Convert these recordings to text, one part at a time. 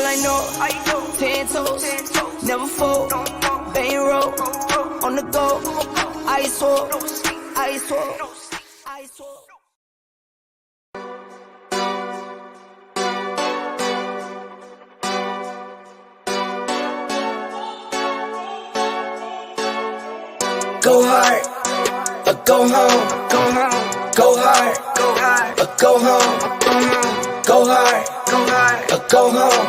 all I know, 10 toes, never fold, bang roll, on the go, ice wall, ice wall, ice wall. Go hard, or go home, go home, go hard, or go home, go hard, or go home,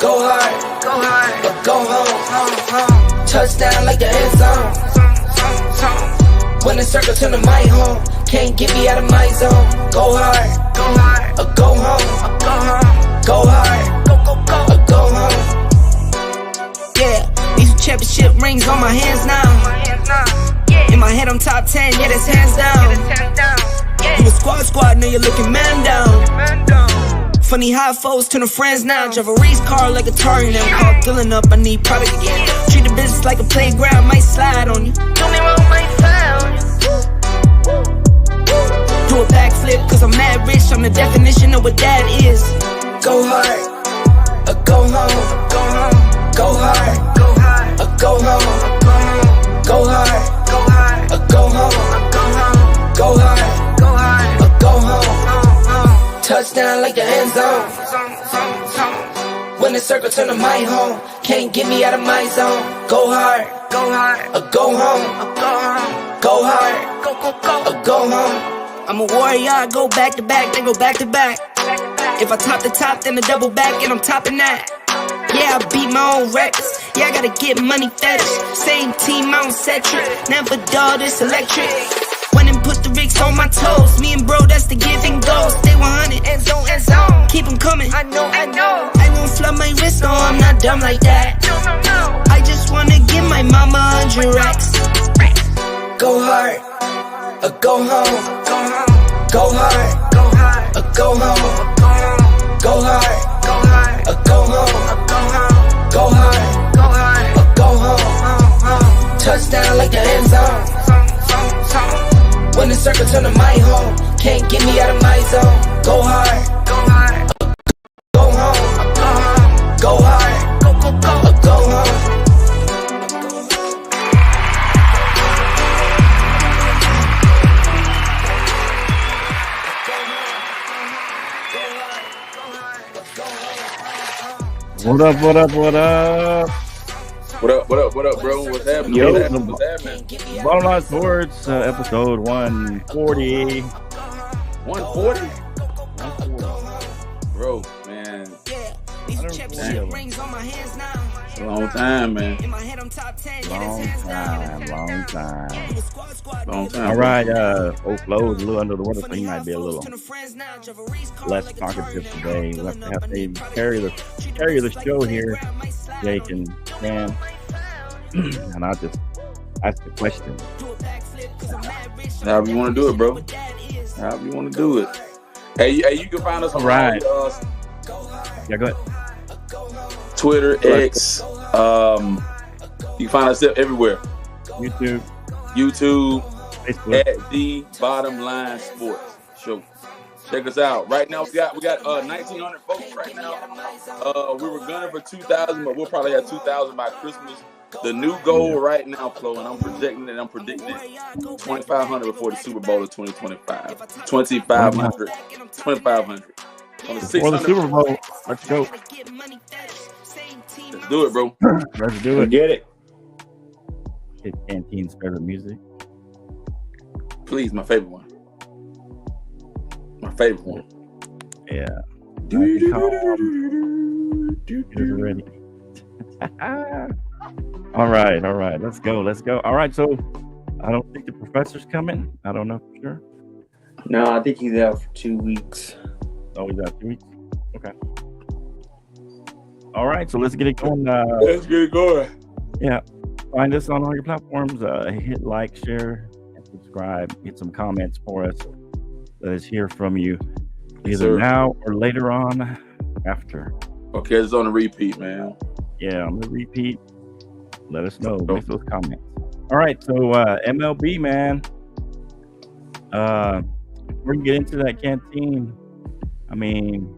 go hard, or go home. Touchdown like the end zone. When the circle turn to my home, can't get me out of my zone. Go hard, or go home, go hard, or go home. Yeah, these championship rings on my hands now. In my head I'm top 10, yeah, that's hands down. You a squad, now you're looking man down. Funny how foes turn to friends now. Drive a race car like a Atari now. Call filling up, I need product again. Treat the business like a playground, might slide on you. Don't me wrong, might slide on you. Do a backflip, cause I'm mad rich. I'm the definition of what that is. Go hard, or go home, go hard, or go home, go hard, or go home, go hard, or go home. Touchdown like the end zone. When the circle turn to my home, can't get me out of my zone. Go hard, or go home, go hard, or go home. I'm a warrior, I go back to back, then go back to back. If I top the top, then the double back, and I'm topping that. Yeah, I beat my own records. Yeah, I gotta get money fetish. Same team, I don't set trick. Never dull, this electric. Went and put the Ricks on my toes. Me and bro, that's the give and go. Stay 100, end zone. Keep them coming. I know. I won't flood my wrist, no, I'm not dumb like that. No. I just wanna give my mama 100 racks. Go hard, or go home. Go hard, or go home. Go hard, or go home. Go hard, or go home. Touchdown like the end zone. When the circle turn to my home, can't get me out of my zone. Go hard, go home, go hard, or go home. What up? What up, bro? What's happening? Yo, What's happening? Bottom Line Sports, episode 140. 140? Bro, man. A long time, man. Long time. All right, old Flo is a little under the water, so he might be a little less talkative today. We'll have to carry the show here, Jake and Dan. And I'll just ask the question. However you want to do it, bro. However you want to do it. Hey, you can find us on Yeah, go ahead. Twitter, X. You can find us everywhere. YouTube, Facebook. At the Bottom Line Sports Show. Check us out. Right now, we got 1,900 folks right now. We were gunning for 2,000, but we'll probably have 2,000 by Christmas. The new goal right now, Flo, and I'm predicting 2,500 before the Super Bowl of 2025. 2,500. 2,500. Before the Super Bowl, let's go. Let's do it, bro. Let's do it. Get it. Hit Canteen's favorite music. Please, my favorite one. My favorite one. Yeah. Ready. All right. Let's go. All right, so I don't think the professor's coming. I don't know for sure. No, I think he's out for 2 weeks. Oh, he's out 2 weeks? Okay. All right, so let's get it going. Yeah. Find us on all your platforms. Hit like, share, and subscribe. Get some comments for us. Let us hear from you either now or later on after. Okay, it's on a repeat, man. Yeah, I'm gonna repeat. Let us know. Make those comments. All right, so MLB, man. Before we get into that canteen, I mean,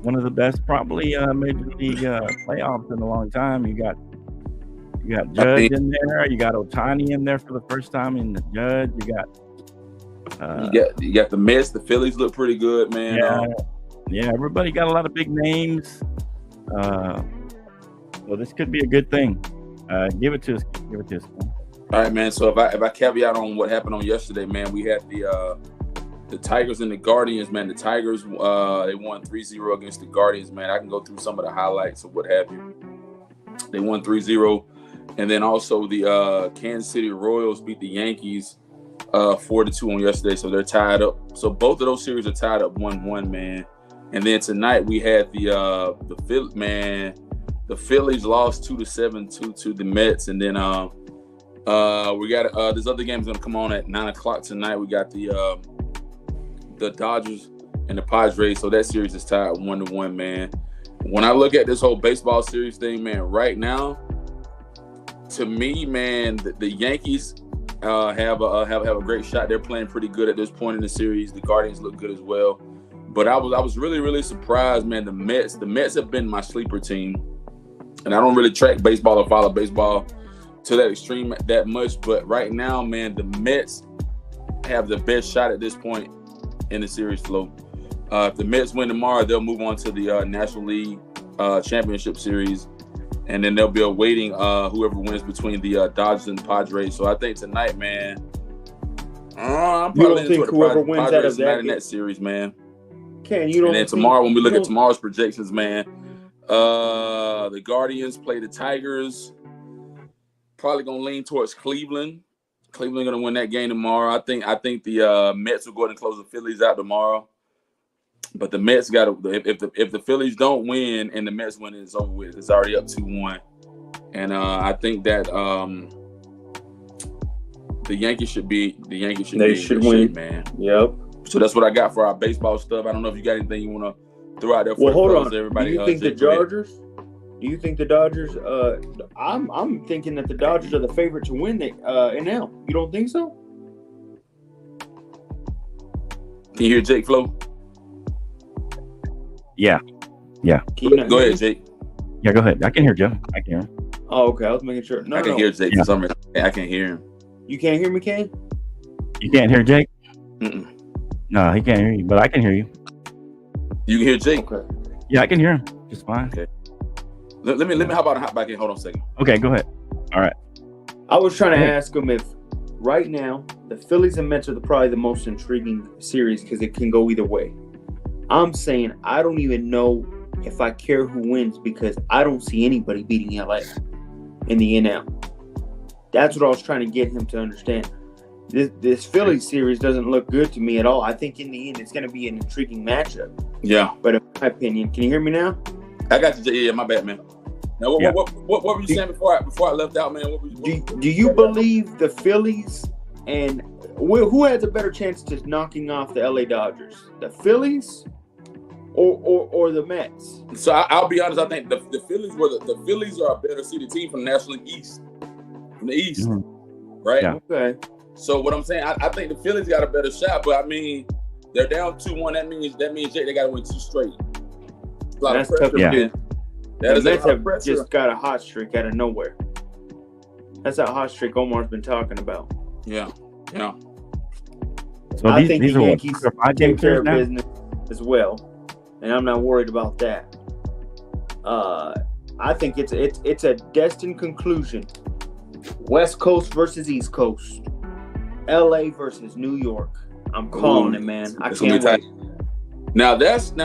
one of the best, probably Major League playoffs in a long time. You got Judge in there. You got Ohtani in there for the first time in the Judge. You got the Mets. The Phillies look pretty good, man. Yeah. Everybody got a lot of big names. So this could be a good thing. Give it to us. Give it to us. All right, man. So if I caveat on what happened on yesterday, man, we had the Tigers and the Guardians, man. The Tigers, they won 3-0 against the Guardians, man. I can go through some of the highlights of what have you. They won 3-0. And then also the Kansas City Royals beat the Yankees 4-2 on yesterday. So they're tied up. So both of those series are tied up 1-1, man. And then tonight we had the Phillies lost 2-7 to the Mets. And then we got this other game's gonna come on at 9:00 tonight. We got the Dodgers and the Padres. So that series is tied 1-1, man. When I look at this whole baseball series thing, man, right now, to me, man, the Yankees have a great shot. They're playing pretty good at this point in the series. The Guardians look good as well. But I was really, really surprised, man. The Mets have been my sleeper team. And I don't really track baseball or follow baseball to that extreme that much. But right now, man, the Mets have the best shot at this point in the series flow. If the Mets win tomorrow, they'll move on to the National League Championship Series. And then they'll be awaiting whoever wins between the Dodgers and the Padres. So I think tonight, man, I'm probably into the Padres tonight in that series, man. And then tomorrow, when we look at tomorrow's projections, man, the Guardians play the Tigers. Probably gonna lean towards Cleveland. Cleveland gonna win that game tomorrow. I think the Mets will go ahead and close the Phillies out tomorrow. But the Mets got to if the Phillies don't win and the Mets win, it's over with. It's already up 2-1, and I think that the Yankees should be in good win, shape, man. Yep. So that's what I got for our baseball stuff. I don't know if you got anything you want to throw out there for well, hold on. Everybody. Do you think the Dodgers? Do you think the Dodgers? I'm thinking that the Dodgers are the favorite to win the NL. You don't think so? Can you hear Jake Flo? Yeah. Go ahead, Jake. Yeah, go ahead. I can hear Joe. I can hear him. Oh, okay. I was making sure. I can hear Jake for some reason. I can't hear him. You can't hear me, Kane? You can't hear Jake? Mm-mm. No, he can't hear you, but I can hear you. You can hear Jake? Okay. Yeah, I can hear him. Just fine. Okay. Let me how about a hot back in? Hold on a second. Okay, go ahead. All right. I was trying to ask him if right now the Phillies and Mets are probably the most intriguing series because it can go either way. I'm saying I don't even know if I care who wins because I don't see anybody beating LA in the NL. That's what I was trying to get him to understand. This Phillies series doesn't look good to me at all. I think in the end it's going to be an intriguing matchup. Yeah. But in my opinion, can you hear me now? I got you. Yeah, my bad, man. Now, what were you saying before I left out, man? Do you believe the Phillies and who has a better chance to knocking off the LA Dodgers? The Phillies or the Mets? So I'll be honest. I think the Phillies the Phillies are a better seeded team from the National League East, from the East, right? Yeah. Okay. So what I'm saying, I think the Phillies got a better shot, but I mean, they're down 2-1. That means Jake, they got to win 2 straight. A lot of pressure. Yeah. The Mets have just got a hot streak out of nowhere. That's that hot streak Omar's been talking about. Yeah. So I think the are Yankees take care of business as well, and I'm not worried about that. I think it's a destined conclusion. West Coast versus East Coast. LA versus New York. I'm calling it, man. I can't wait. Now from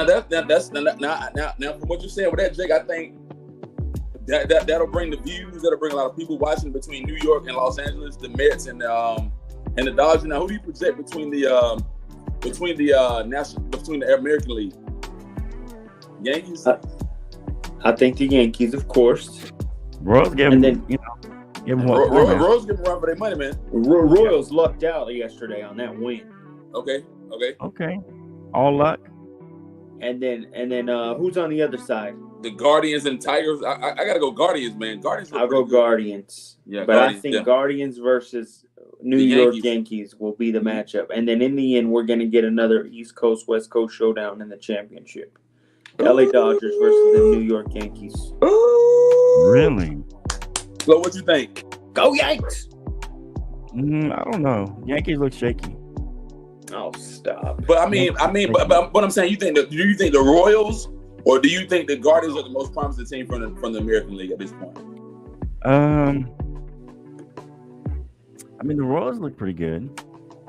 what you're saying with that, Jake, I think that'll bring the views. That'll bring a lot of people watching between New York and Los Angeles, the Mets and the Dodgers. Now, who do you project between the American League? Yankees. I think the Yankees, of course. Royals give them, Royals give them a run for their money, man. Royals lucked out yesterday on that win. Okay. All luck. And then who's on the other side? The Guardians and Tigers. I gotta go Guardians, man. I'll go Guardians. Yeah, but Guardians, I think Guardians versus New York Yankees will be the matchup. And then in the end, we're gonna get another East Coast West Coast showdown in the championship. LA Dodgers versus the New York Yankees. Really? So what you think? Go Yanks! I don't know. Yankees look shaky. Oh, stop. But but I'm saying, do you think the Royals or do you think the Guardians are the most promising team from the American League at this point? I mean, the Royals look pretty good.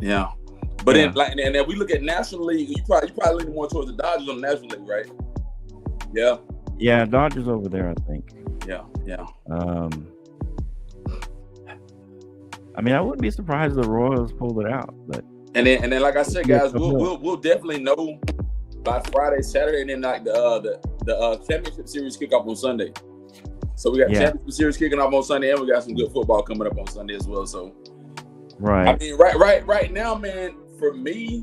Yeah. But then, and then we look at National League. You probably lean more towards the Dodgers on the National League, right? Yeah. Yeah, Dodgers over there, I think. Yeah. I mean, I wouldn't be surprised if the Royals pulled it out, but and then, like I said, guys, we'll definitely know by Friday, Saturday, and then like the championship series kick off on Sunday. So we got championship series kicking off on Sunday, and we got some good football coming up on Sunday as well. So, right. I mean, right now, man. For me,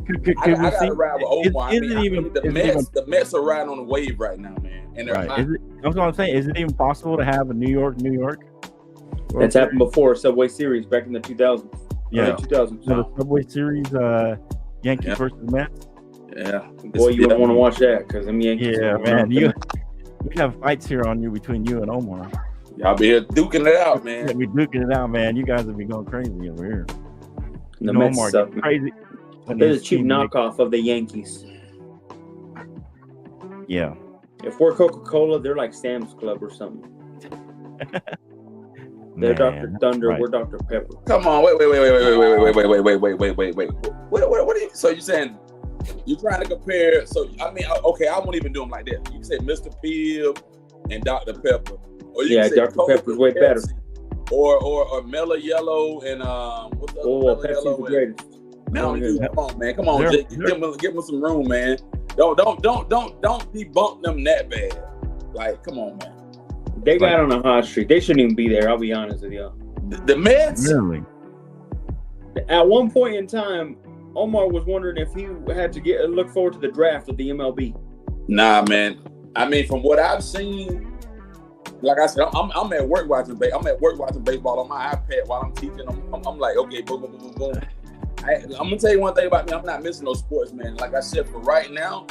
I gotta ride with Omar. The Mets are riding on the wave right now, man. And they're hot. That's what I'm saying. Is it even possible to have a New York? That's happened before. Subway Series back in the 2000s. Yeah, 2000s. So the Subway Series, Yankees versus Mets. Yeah, boy, you don't want to watch that because them Yankees. Yeah, man. We have fights here between you and Omar. Y'all be here duking it out, man. Yeah, we duking it out, man. You guys will be going crazy over here. The Mets suck. Crazy. They're the cheap knockoff of the Yankees. Yeah. If we're Coca-Cola, they're like Sam's Club or something. They're Dr. Thunder. Right. We're Dr. Pepper. Come on, wait. What are you? So you saying you're trying to compare? So I mean, okay, I won't even do them like that. You can say Mr. Pibb and Dr. Pepper, or you can say Dr. Pepper's way better. Or Mellow Yellow and what's the other Pepsi's Yellow? The greatest. Come on, Jake. Give them some room, man. Don't debunk them that bad. Like, come on, man. They got on a hot streak. They shouldn't even be there. I'll be honest with y'all. The Mets. Really? At one point in time, Omar was wondering if he had to look forward to the draft of the MLB. Nah, man. I mean, from what I've seen. Like I said, I'm at work watching baseball on my iPad while I'm teaching. I'm like, okay, boom. I'm gonna tell you one thing about me. I'm not missing no sports, man. Like I said, for right now,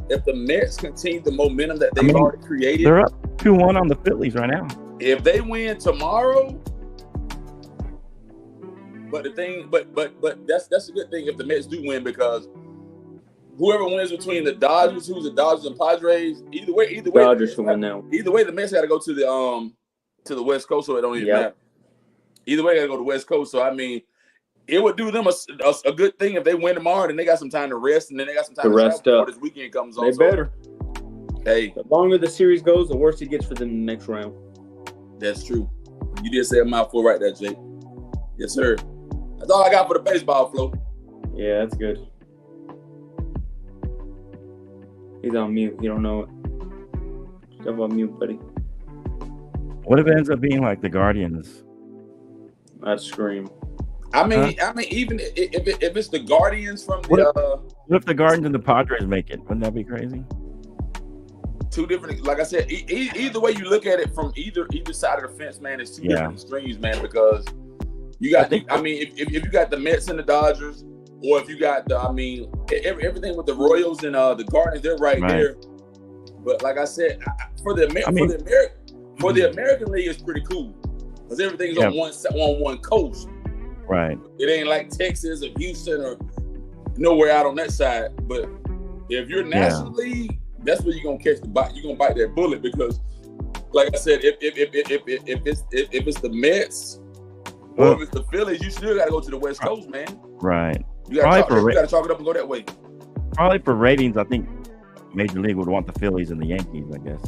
if the Mets continue the momentum that they've already created, they're up 2-1 on the Phillies right now. If they win tomorrow, but that's a good thing if the Mets do win because whoever wins between the Dodgers, who's the Dodgers and Padres, either way, Dodgers will win now. Either way, the Mets got to go to the West Coast, so it don't even matter. Either way, they got to go to the West Coast. So I mean, it would do them a good thing if they win tomorrow, and they got some time to rest, and then they got some time to rest before this weekend comes on. They better. Hey, the longer the series goes, the worse it gets for them in the next round. That's true. You did say a mouthful right there, Jake. Yes, sir. That's all I got for the baseball, Flo. Yeah, that's good. He's on mute. You don't know it. Step on mute, buddy. What if it ends up being like the Guardians? I'd scream. I mean, even if it's the Guardians from the what if the Guardians and the Padres make it? Wouldn't that be crazy? Two different, like I said, either way you look at it from either side of the fence, man, it's two different extremes, man. Because you got, if you got the Mets and the Dodgers, or if you got everything with the Royals and the Guardians, they're right there. But like I said, for the American League, it's pretty cool because everything's on one coast. Right. It ain't like Texas or Houston or nowhere out on that side. But if you're National League, that's where you're gonna catch the bite. You're gonna bite that bullet because, like I said, if it's the Mets or if it's the Phillies, you still gotta go to the West Coast, man. Right. You gotta chalk it up and go that way. Probably for ratings, I think Major League would want the Phillies and the Yankees, I guess.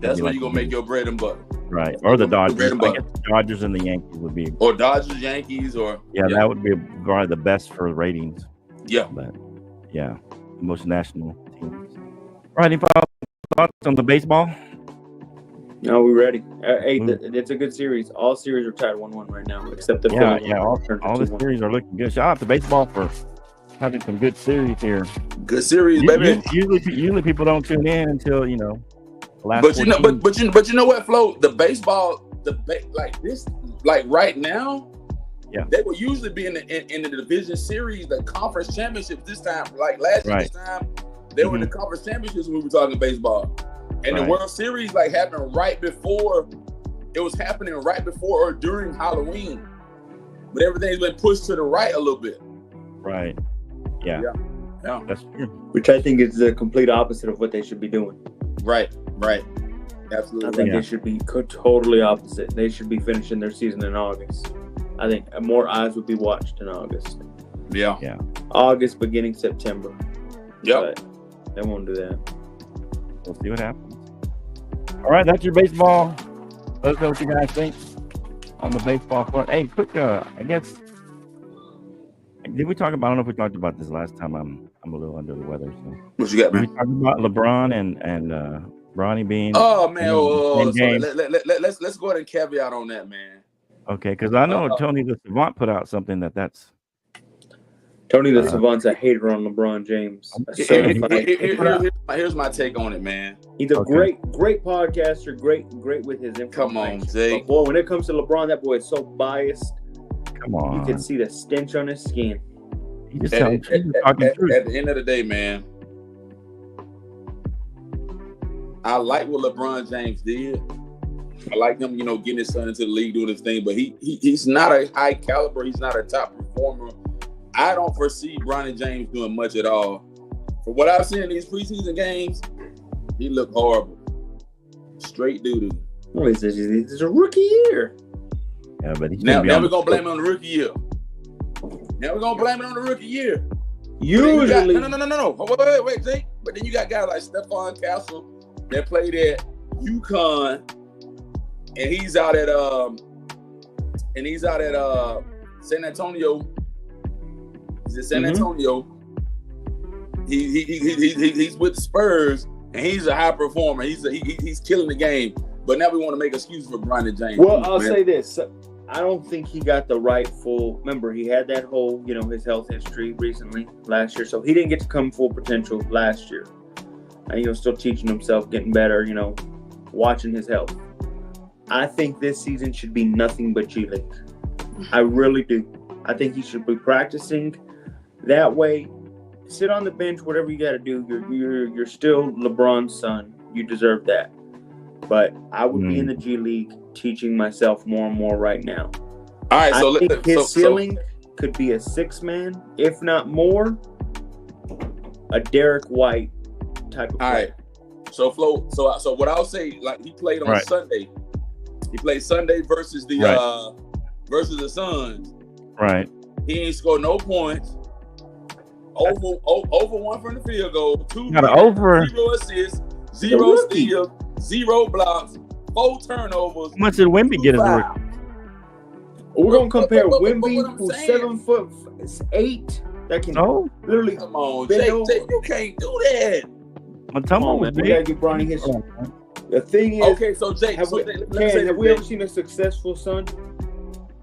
That's where you're gonna make your bread and butter. Right. Or the Dodgers. I guess the Dodgers and the Yankees would be. Or Dodgers, Yankees, or that would be probably the best for ratings. Yeah. But the most national teams. All right, any thoughts on the baseball? No, we're ready. Hey, it's a good series. All series are tied 1-1 right now, except the Phillies. Yeah, all the series are looking good. Shout out to baseball for having some good series here. Good series, baby. Usually people don't tune in until the last. But you know what, Flo? The baseball, like right now. Yeah, they will usually be in the division series, the conference championships this time. Like last year, this time They were in the conference championships when we were talking baseball. And the World Series like happened right before. It was happening right before or during Halloween. But everything's been pushed to the right a little bit. Right. Yeah. That's true. Which I think is the complete opposite of what they should be doing. Right. Absolutely. I think they should be totally opposite. They should be finishing their season in August. I think more eyes would be watched in August. Yeah. August, beginning September. Yeah. They won't do that. We'll see what happens. All right, that's your baseball. Let us know what you guys think on the baseball front. Hey, quick, I guess, did we talk about, I don't know if we talked about this last time. I'm a little under the weather. So. What you got, man? We talked about LeBron and Bronny being. Oh, man. Let's go ahead and caveat on that, man. Okay, because I know Tony the Savant put out something that's. Tony the Savant's a hater on LeBron James. Here's my take on it, man. He's a great podcaster, great with his information. Come on, Jay. But boy, when it comes to LeBron, that boy is so biased. Come on. You can see the stench on his skin. He just at the end of the day, man, I like what LeBron James did. I like him, getting his son into the league, doing his thing, but he's not a high caliber. He's not a top performer. I don't foresee Bronny James doing much at all. For what I've seen in these preseason games, he looked horrible. Straight doo-doo. Well, it's a rookie year. Yeah, but he's now we're going to blame it on the rookie year. Usually. No. Wait, Jake. But then you got guys like Stephon Castle that played at UConn, and he's out at San Antonio. He's at San Antonio. He's with the Spurs, and he's a high performer. He's killing the game. But now we want to make excuses for Bronny James. Well, I'll say this. I don't think he got the rightful. Remember, he had that whole, his health history recently last year, so he didn't get to come full potential last year. And he was still teaching himself, getting better, watching his health. I think this season should be nothing but G League. I really do. I think he should be practicing. That way, sit on the bench, whatever you got to do. You're still LeBron's son. You deserve that. But I would be in the G League teaching myself more and more right now. All right, so I think his ceiling could be a 6-man, if not more, a Derek White type of player. All right. So Flo, so what I'll say, like he played on Sunday. He played Sunday versus the Suns. Right. He ain't scored no points. Over one from the field goal, 2 over 0 assists, 0 steals, 0 blocks, 4 turnovers. How much did Wemby get as a rookie? We're gonna compare Wemby, who's 7'8", that can literally. Come on, Jake, you can't do that. Come on, man. We gotta give Bronny his. The thing is, okay, so Jake, have we ever seen a successful son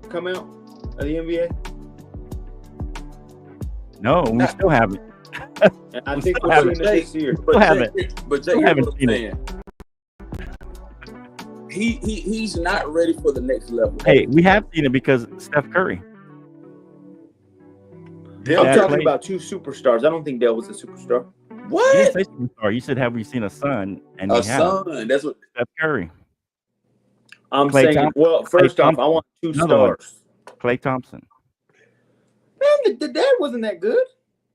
come out of the NBA? No, we still haven't. I think we're seeing it this year. But Jake, haven't seen it. He's not ready for the next level. Hey, we have seen it because Steph Curry. I'm talking about 2 superstars. I don't think Dale was a superstar. What? You didn't say superstar. You said, have we seen a son? And a son. That's what Steph Curry. I'm saying. Thompson. Well, first off, I want 2 stars. Klay Thompson. Man, the dad wasn't that good.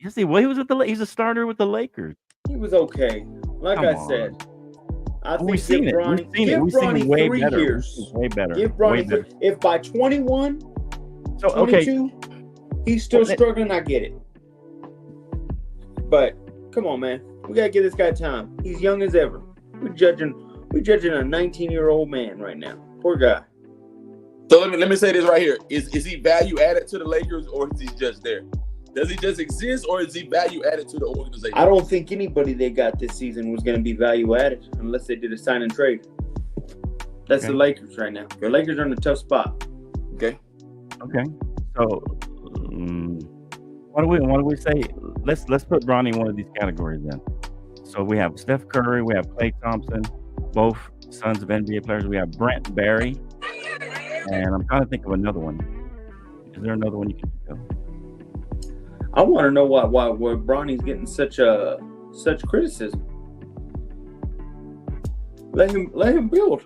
Yes, he was with he's a starter with the Lakers. He was okay. Like I said, I think we've seen it. We've seen it way 3 better. years. Way better. Give Bronny if by 21, 22, he's still struggling, I get it. But come on, man. We gotta give this guy time. He's young as ever. We're judging a 19-year-old man right now. Poor guy. So let me say this right here. Is he value added to the Lakers, or is he just there? Does he just exist, or is he value added to the organization? I don't think anybody they got this season was going to be value added unless they did a sign and trade. That's the Lakers right now. The Lakers are in a tough spot. Okay. So, what do we say? Let's put Bronny in one of these categories then. So we have Steph Curry, we have Klay Thompson, both sons of NBA players. We have Brent Barry, and I'm trying to think of another one. Is there another one you can think of? I want to know why Bronny's getting such a such criticism. Let him build.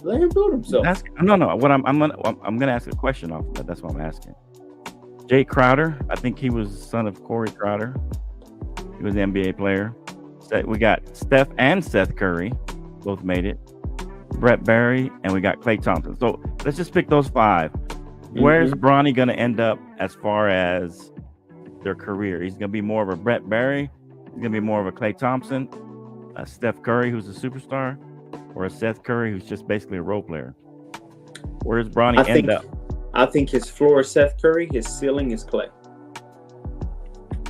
Let him build himself. No. What I'm gonna ask a question off of that. That's what I'm asking. Jay Crowder, I think he was the son of Corey Crowder. He was an NBA player. We got Steph and Seth Curry, both made it. Brett Barry, and we got Klay Thompson. So let's just pick those 5. Where's Bronny going to end up as far as their career? He's going to be more of a Brett Barry. He's going to be more of a Klay Thompson, a Steph Curry, who's a superstar, or a Seth Curry, who's just basically a role player. Where's Bronny end up? I think his floor is Seth Curry. His ceiling is Klay.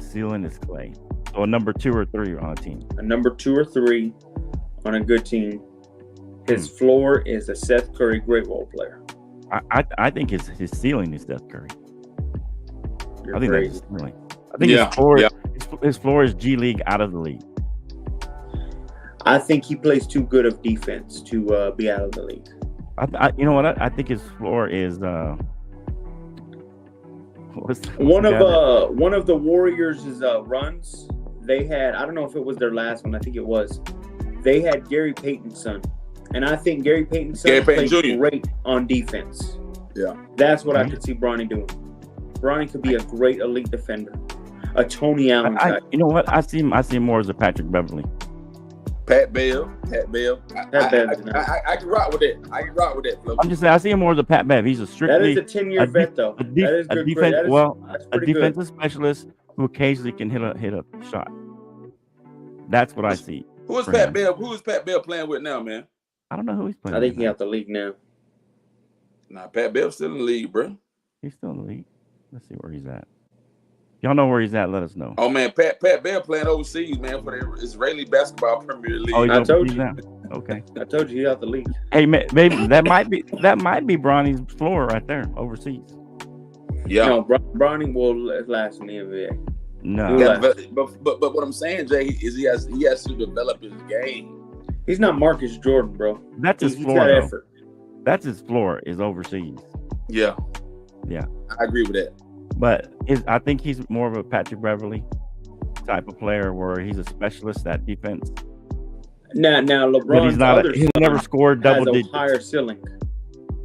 Ceiling is Klay. So a number 2 or 3 on a team. A number 2 or 3 on a good team. His floor is a Seth Curry great role player. I think his ceiling is Seth Curry. You're I think crazy. that's his ceiling. I think his floor is G League out of the league. I think he plays too good of defense to be out of the league. You know what? I think his floor is one of the Warriors' runs. They had, I don't know if it was their last one. I think it was. They had Gary Payton's son, and I think Gary Payton's son plays great on defense. Yeah, that's what I could see Bronny doing. Bronny could be a great elite defender, a Tony Allen type. You know what? I see him more as a Patrick Beverly. Pat Bell. I can rock with that. Flo. I'm just saying, I see him more as a Pat Bev. He's a strictly that is a 10-year vet, though. That is good. A defensive specialist who occasionally can hit a shot. That's what I see. Who is Pat Bell? Who is Pat Bell playing with now, man? I don't know who he's playing. I think he's out the league now. Nah, Pat Bell's still in the league, bro. He's still in the league. Let's see where he's at. Y'all know where he's at? Let us know. Oh man, Pat Bell playing overseas, man, for the Israeli Basketball Premier League. Oh, I told you. Okay. I told you he's out the league. Hey, maybe that might be Bronny's floor right there, overseas. Yeah. No, Bronny will last in the NBA. No. Yeah, but what I'm saying, Jay, is he has to develop his game. He's not Marcus Jordan, bro. That's his He's floor. got effort. That's his floor is overseas. Yeah. Yeah. I agree with that. But I think he's more of a Patrick Beverly type of player where he's a specialist at defense. Now LeBron. He'll never score double digits. Higher ceiling.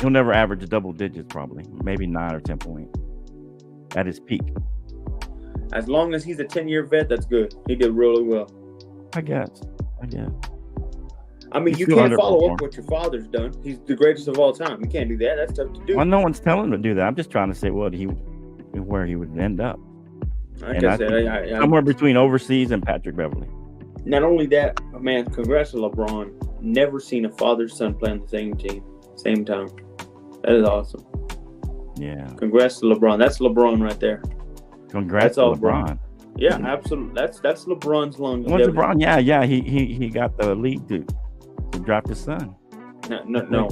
He'll never average double digits, probably. Maybe 9 or 10 points at his peak. As long as he's a 10-year vet, that's good. He did really well. I guess. I mean, you can't follow up what your father's done. He's the greatest of all time. You can't do that. That's tough to do. Well, no one's telling him to do that. I'm just trying to say where he would end up. Somewhere between overseas and Patrick Beverly. Not only that, man, congrats to LeBron. Never seen a father-son play on the same team, same time. That is awesome. Yeah. Congrats to LeBron. That's LeBron right there. Congrats to LeBron. Yeah, absolutely. That's LeBron's longevity. What's LeBron? Yeah. He got the league to draft his son. No.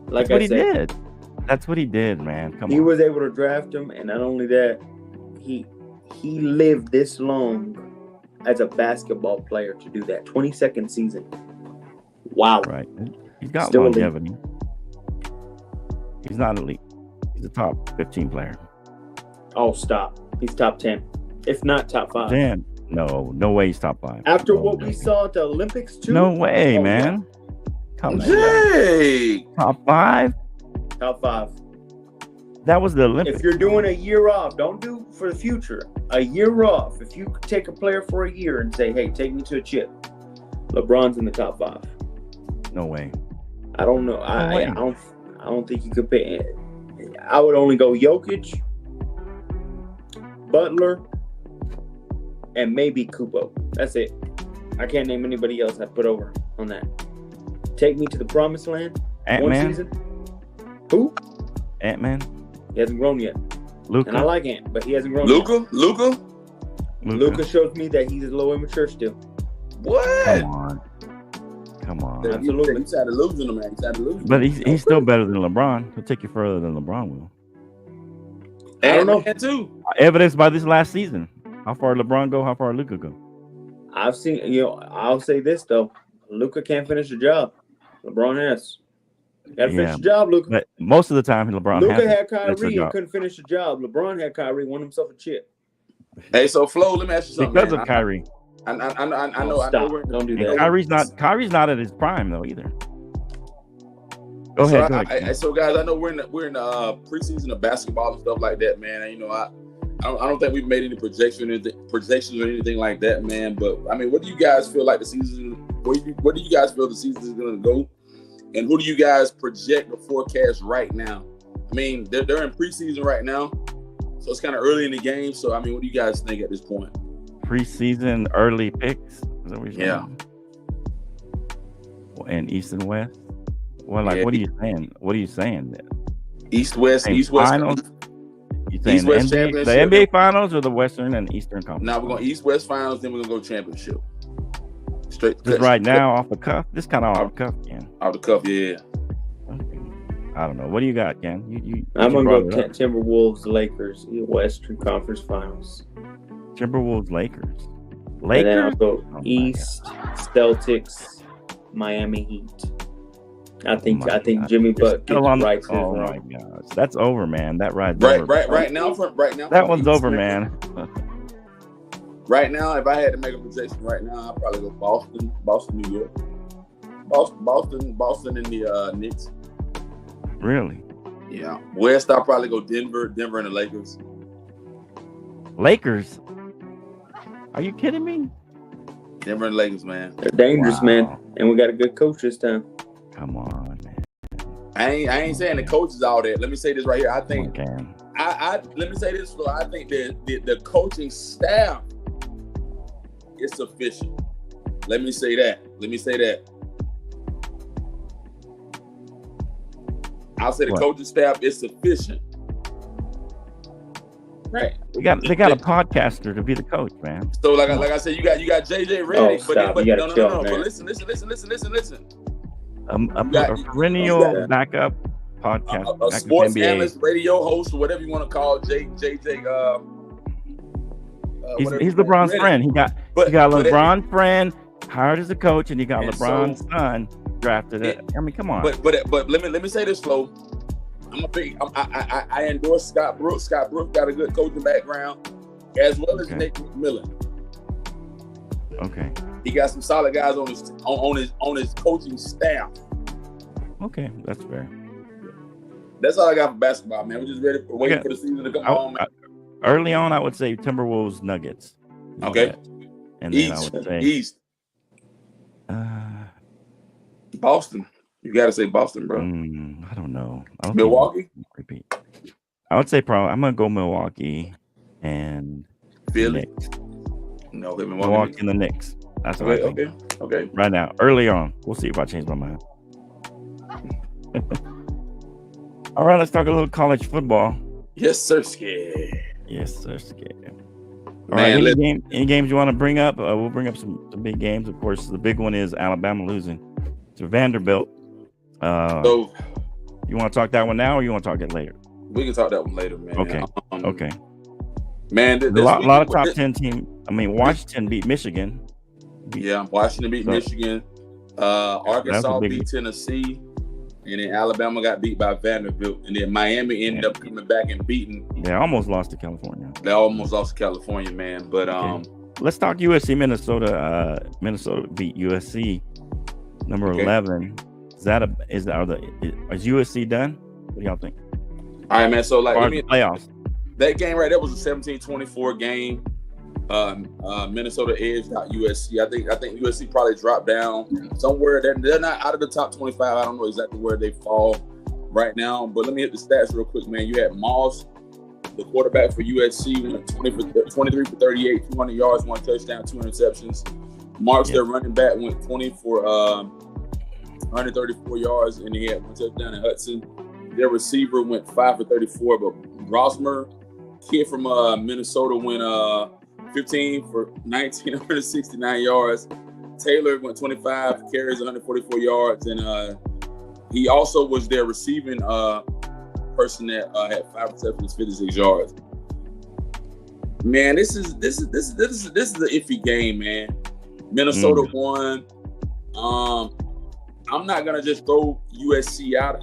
Like I said, that's what he did, man. Come on. He was able to draft him, and not only that, he lived this long as a basketball player to do that. 22nd season. Wow. Right. He's got Still longevity. Elite. He's not elite. He's a top 15 player. Oh, stop. He's top 10. If not top 5. 10. No way he's top 5. After what we saw at the Olympics, too? No way, man. Come on. Jay. Top 5? Top 5. That was the Olympics. If you're doing a year off, don't do for the future. A year off. If you take a player for a year and say, hey, take me to a chip, LeBron's in the top 5. No way. I don't know. I don't think you could pay. I would only go Jokic, Butler, and maybe Kupo. That's it. I can't name anybody else I'd put over on that. Take me to the promised land. Ant-Man. 1 season. Who? Ant-Man. He hasn't grown yet. Luka. And I like Ant, but he hasn't grown yet. Luka shows me that he's a little immature still. What? Come on. Absolutely. He's had illusion, man. But he's still better than LeBron. He'll take you further than LeBron will. I don't know. Too. Evidenced by this last season. How far did LeBron go? How far did Luka go? I've seen, I'll say this, though. Luka can't finish the job. LeBron has. Got to finish the job, Luka. But most of the time, LeBron Luka had Kyrie and couldn't finish the job. LeBron had Kyrie, won himself a chip. Hey, so Flo, let me ask you something. Because of Kyrie. I know. Don't do that. Kyrie's not at his prime though either. Go ahead. So guys, I know we're in the preseason of basketball and stuff like that, man. And, you know, I don't think we've made any projections or anything like that, man. But I mean, what do you guys feel like the season? What do you guys feel the season is going to go? And who do you guys project or forecast right now? I mean, they're in preseason right now, so it's kind of early in the game. So I mean, what do you guys think at this point? Preseason early picks. Is that what you're saying? Yeah. And East and West. Well, like, what are you saying? What are you saying then? East West finals. You saying the NBA finals or the Western and Eastern Conference? Now we're going East West finals, then we're gonna go championship. Straight. Just right now, off the cuff. This kind of off the cuff, Ken. Off the cuff, yeah. Okay. I don't know. What do you got, Ken? I'm gonna go Timberwolves, Lakers, Western Conference Finals. Timberwolves, Lakers. And then I'll go East, Celtics, Miami Heat. I think Jimmy Butt gets right. Oh my gosh, that's over, man. That ride's over. Right now. That one's over, man. Right now, if I had to make a projection right now, I'd probably go Boston, New York, Boston, and the Knicks. Really? Yeah. West, I'll probably go Denver, and the Lakers. Lakers? Are you kidding me? Denver and Lakers, man. They're dangerous, man, and we got a good coach this time. Come on, man. I ain't saying the coach is all that. Let me say this right here. I think let me say this. So I think the coaching staff is sufficient. Let me say that. I'll say the coaching staff is sufficient. Right. They got a podcaster to be the coach, man. So like I said, you got JJ Redick, but no. But listen. A perennial backup podcast, a sports analyst, radio host, or whatever you want to call JJ. He's LeBron's friend. He got LeBron's friend hired as a coach, and he got LeBron's son drafted. I mean, come on. But let me say this, Flo. I endorse Scott Brooks. Scott Brooks got a good coaching background, as well as Nick McMillan. Okay. He got some solid guys on his coaching staff. Okay, that's fair. That's all I got for basketball, man. We're just waiting for the season to come on, man. Early on, I would say Timberwolves, Nuggets. Okay. And then I would say East. Boston. You got to say Boston, bro. I don't know. Milwaukee? Repeat. I would say probably I'm going to go Milwaukee and Philly. No, Milwaukee and the Knicks. That's what I think. Okay. Right now, early on. We'll see if I change my mind. All right, let's talk a little college football. Yes, sir, Skid. All right, any games you want to bring up? We'll bring up some big games. Of course, the big one is Alabama losing to Vanderbilt. So, you want to talk that one now, or you want to talk it later? We can talk that one later, man. Okay. Man, a lot of top 10 teams. I mean, Washington beat Michigan. Washington beat Michigan. Arkansas beat Tennessee. And then Alabama got beat by Vanderbilt. And then Miami ended up coming back and beating. They almost lost to California. Man. But let's talk USC, Minnesota. Minnesota beat USC, number 11. Is USC done? What do y'all think? All right, man. So playoffs. That game right there was a 17-24 game. Minnesota edged out USC. I think USC probably dropped down somewhere. They're not out of the top 25. I don't know exactly where they fall right now, but let me hit the stats real quick, man. You had Moss, the quarterback for USC, went 23 for 38, 200 yards, 1 touchdown, 2 interceptions. Marks, their running back, went 20 for 134 yards, and he had 1 touchdown. And Hudson, their receiver, went 5 for 34. But Rosmer, kid from Minnesota, went 15 for 169 yards. Taylor went 25 carries, 144 yards, and he also was their receiving person that had 5 receptions, 56 yards. Man, this is an iffy game, man. Minnesota won. I'm not gonna just throw USC out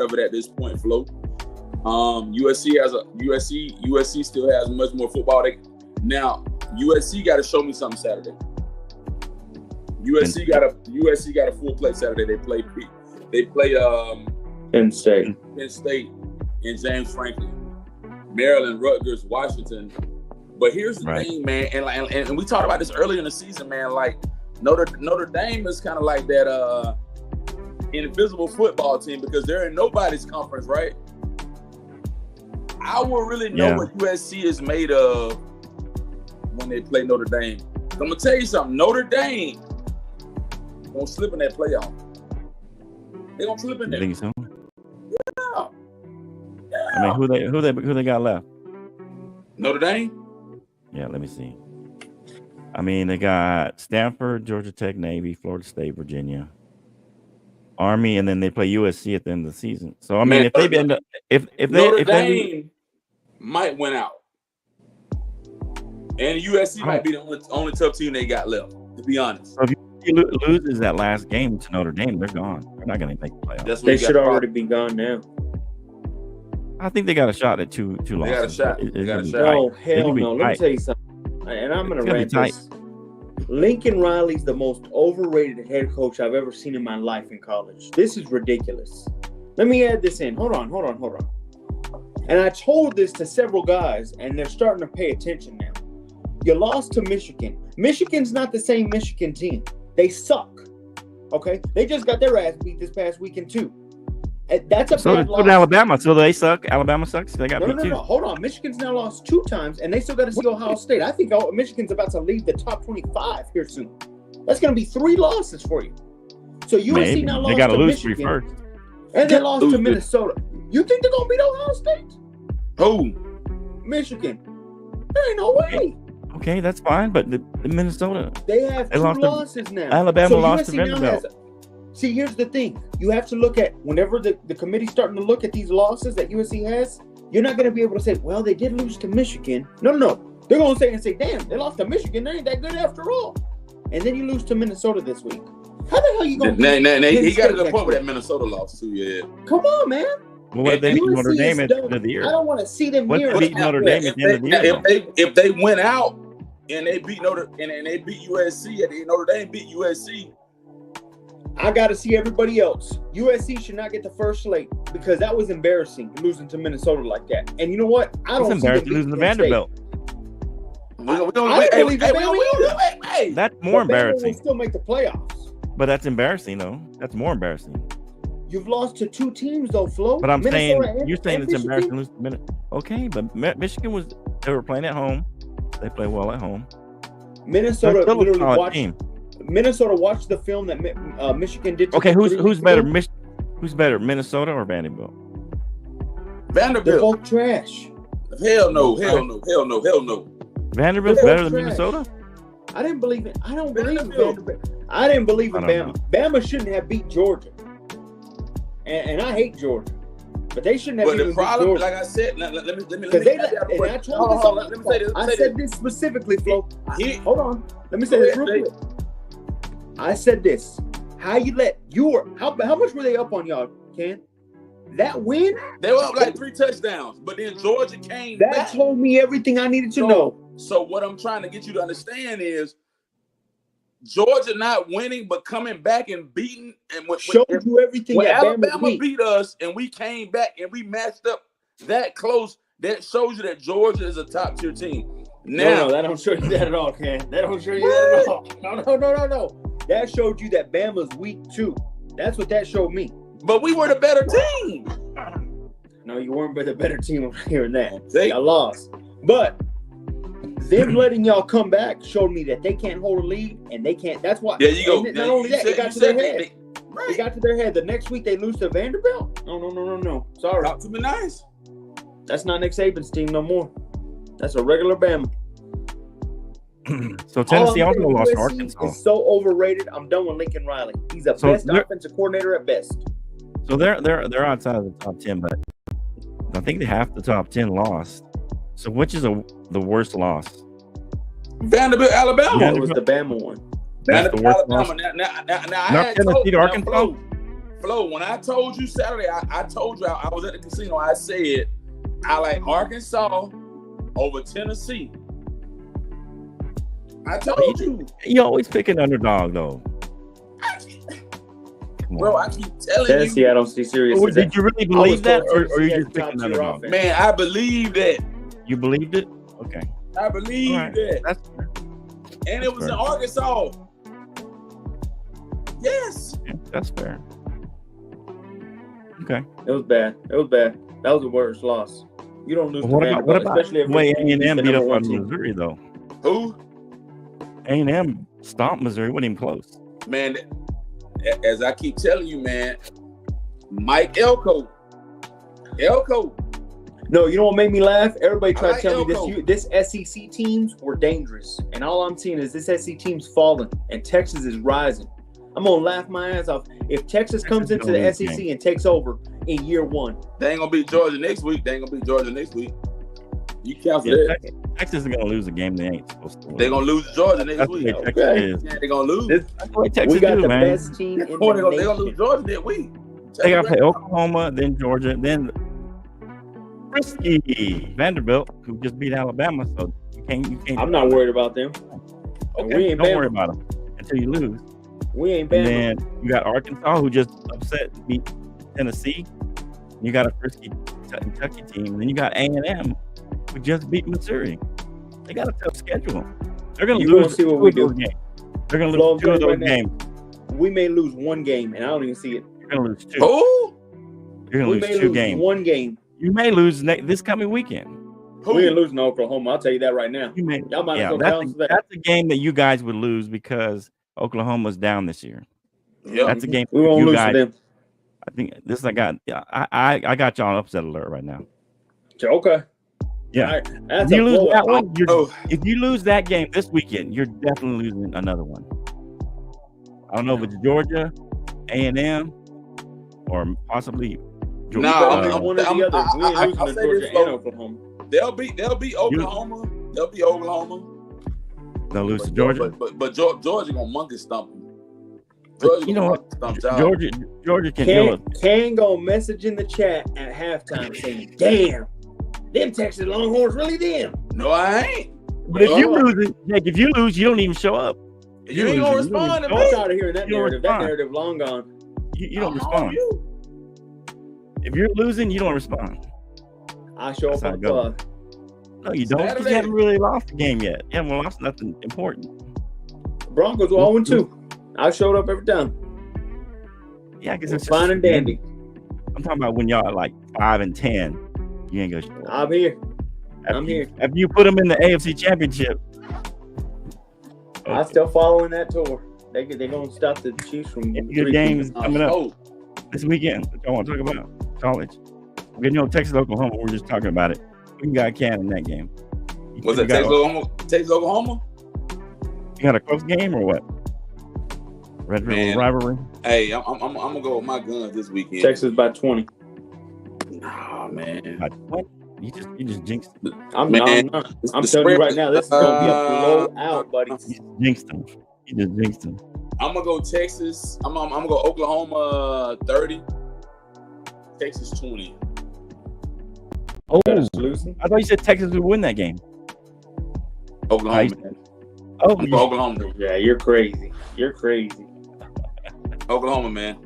of it at this point, Flo. USC still has much more football. Now, USC got to show me something Saturday. USC got a full play Saturday. They play Penn State and James Franklin, Maryland, Rutgers, Washington. But here's the thing, man, and we talked about this earlier in the season, man. Like Notre Dame is kind of like that invisible football team because they're in nobody's conference, right? I will really know what USC is made of when they play Notre Dame. I'm gonna tell you something. Notre Dame won't slip in that playoff. They gonna slip in there. You think so? Yeah. I mean, who they got left? Notre Dame. Yeah, let me see. I mean, they got Stanford, Georgia Tech, Navy, Florida State, Virginia, Army, and then they play USC at the end of the season. So I mean, if Notre Dame might win out, and USC might be the only tough team they got left. To be honest, so if USC loses that last game to Notre Dame, they're gone. They're not going to make the playoffs. They should already be gone now. I think they got a shot at two losses. They got a shot. No, hell no. Let me tell you something. And I'm going to rant this. Lincoln Riley's the most overrated head coach I've ever seen in my life in college. This is ridiculous. Let me add this in. Hold on. And I told this to several guys, and they're starting to pay attention now. You lost to Michigan. Michigan's not the same Michigan team. They suck. Okay? They just got their ass beat this past weekend, too. That's a bad loss. Alabama. So they suck. Alabama sucks. They got beat too. No. Hold on. Michigan's now lost 2 times, and they still got to see Ohio State. I think Michigan's about to leave the top 25 here soon. That's going to be 3 losses for you. So USC now lost to Michigan, first. And they lost to Minnesota. You think they're going to beat Ohio State? Who? Michigan. There ain't no way. Okay, that's fine. But the Minnesota, they have 2 losses now. Alabama lost to Vanderbilt. See, here's the thing. You have to look at, whenever the committee's starting to look at these losses that USC has, you're not going to be able to say, well, they did lose to Michigan. No. They're going to say, damn, they lost to Michigan. They ain't that good after all. And then you lose to Minnesota this week. How the hell you going to he got a good point with that Minnesota loss, too, yeah. Come on, man. Well, what they beat Notre Dame at the end of the year? I don't want to see them near Notre Dame at the end of the year. If they went out and they beat USC, and Notre Dame beat USC, I got to see everybody else. USC should not get the first slate because that was embarrassing, losing to Minnesota like that. And you know what? I don't see them losing to Vanderbilt. That's more embarrassing. Will still make the playoffs. But that's embarrassing, though. That's more embarrassing. You've lost to 2 teams, though, Flo. But you're saying it's embarrassing. Okay, but Michigan they were playing at home. They play well at home. Minnesota watched the film that Michigan did. Okay, who's better? Who's better, Minnesota or Vanderbilt? Vanderbilt. They're both trash. Hell no. Vanderbilt's better than Minnesota? I didn't believe it. I don't believe in Vanderbilt. I didn't believe in Bama. Bama shouldn't have beat Georgia. And I hate Georgia. But they shouldn't have beat Georgia. But the problem, like I said, let me I said this specifically, Flo. Hold on. Let me say this real quick. I said this. How much were they up on y'all, Ken? That win? They were up like 3 touchdowns, but then Georgia came back. That told me everything I needed to know. So what I'm trying to get you to understand is Georgia not winning, but coming back and beating. And showed you everything. When Alabama beat us and we came back and we matched up that close, that shows you that Georgia is a top tier team. Now, no, that don't show you that at all, Ken. That don't show you that at all. No. That showed you that Bama's weak too. That's what that showed me. But we were the better team. No, you weren't the better team. I'm hearing that. Y'all lost. But them letting y'all come back showed me that they can't hold a lead and they can't. That's why. There you go. Not only that, it got to their head. It got to their head. The next week they lose to Vanderbilt. No. Sorry. Talk to me nice. That's not Nick Saban's team no more. That's a regular Bama. So Tennessee also lost to Arkansas. Is so overrated. I'm done with Lincoln Riley. He's the best offensive coordinator at best. So they're outside of the top 10, but I think half the top 10 lost. So which is the worst loss? Vanderbilt, Alabama. It was the Bama one. Vanderbilt, Alabama. Now I had Tennessee to Arkansas. Flo, when I told you Saturday, I told you I was at the casino. I said I like Arkansas over Tennessee. I told you. You always pick an underdog, though. Bro, I keep telling Tennessee, you. I don't see serious. Oh, did you really believe that, or you just picking that up? Man, I believe that. You believed it? Okay. I believe that. That's fair. And it was in Arkansas. Yes. Yeah, that's fair. Okay. It was bad. That was the worst loss. You don't lose. What about especially if the way A&M beat up on team. Missouri, though? Who? A&M stomped Missouri. Wasn't even close. Man, as I keep telling you, man, Mike Elko. No, you know what made me laugh? Everybody tried to tell me this SEC teams were dangerous. And all I'm seeing is this SEC team's falling and Texas is rising. I'm going to laugh my ass off. If Texas comes into the SEC and takes over in year one. They ain't going to beat Georgia next week. You cancel that. Texas is going to lose a game they ain't supposed to win. They're going to lose to Georgia next week. That's the way Texas is. They're going to lose. That's the way Texas we got do, the man. best team in the nation. They're going to lose Georgia next week. They got to play Oklahoma, then Georgia, then Risky Vanderbilt, who just beat Alabama. So you can't. I'm not worried about them. Okay, don't worry about them until you lose. We ain't bad. And then you got Arkansas, who just beat Tennessee. You got a frisky Kentucky team. And then you got A&M, who just beat Missouri. They got a tough schedule. They're going to lose two of those games. They're going to lose two of those games. We may lose one game, and I don't even see it. You're going to lose two. Oh! You're going to lose two games. One game. You may lose this coming weekend. We ain't losing to Oklahoma. I'll tell you that right now. Y'all might as well balance that. That's a game that you guys would lose because Oklahoma's down this year. Yeah, that's a game we won't lose to them. I think this I got y'all on upset alert right now. Okay. Yeah. Right. That's if you lose that one, if you lose that game this weekend, you're definitely losing another one. I don't know if it's Georgia, A&M, or possibly Georgia. No, one or the other. We ain't losing to Georgia and Oklahoma. They'll beat Oklahoma. They'll beat Oklahoma. They'll lose to Georgia. But Georgia gonna monkey stomp them. You know what? Georgia can go message in the chat at halftime saying, "Damn, them Texas Longhorns really them." No, I ain't. But if you lose, Jake, if you lose, you don't even show up. You ain't gonna respond to me. I'm tired of hearing that narrative. That narrative long gone. You don't respond. If you're losing, you don't respond. I show up on club. No, you don't. Because you haven't really lost the game yet. You haven't lost nothing important. Broncos were 0-2. I showed up every time. Yeah, because it's fine and dandy. I'm talking about when y'all are like 5 and 10. You ain't gonna show up. I'm here. Here. If you put them in the AFC Championship, I'm still following that tour. They're gonna stop the Chiefs from good games coming up this weekend. What y'all want to talk about? College. You know, Texas, Oklahoma. We're just talking about it. We got a can in that game. Was it Texas, Oklahoma? You got a close game or what? Red River rivalry. Hey, I'm gonna go with my guns this weekend. Texas by 20. Nah, man. By 20? You just jinxed it. I'm telling you right now, this is gonna be a blowout, buddy. You just jinxed him. I'm gonna go Texas. I'm gonna go Oklahoma 30. Texas 20. Oh, I thought you said Texas would win that game. Oklahoma. Oklahoma. Yeah, you're crazy. Oklahoma, man.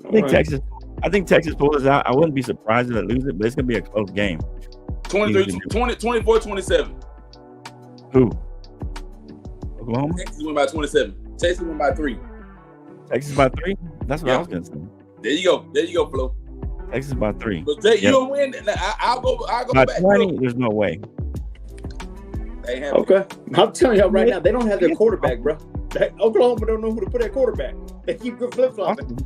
I think Texas pulls us out. I wouldn't be surprised if they lose it, but it's gonna be a close game. 24-27. Who? Oklahoma? Texas win by 27. Texas win by 3. Texas by 3? That's what I was gonna say. There you go, Flo. Texas by 3. But Jay, you'll win. I'll go by back. 20, there's no way. Okay. I'm telling y'all right now, they don't have their quarterback, bro. Oklahoma don't know who to put at quarterback. They keep flip-flopping.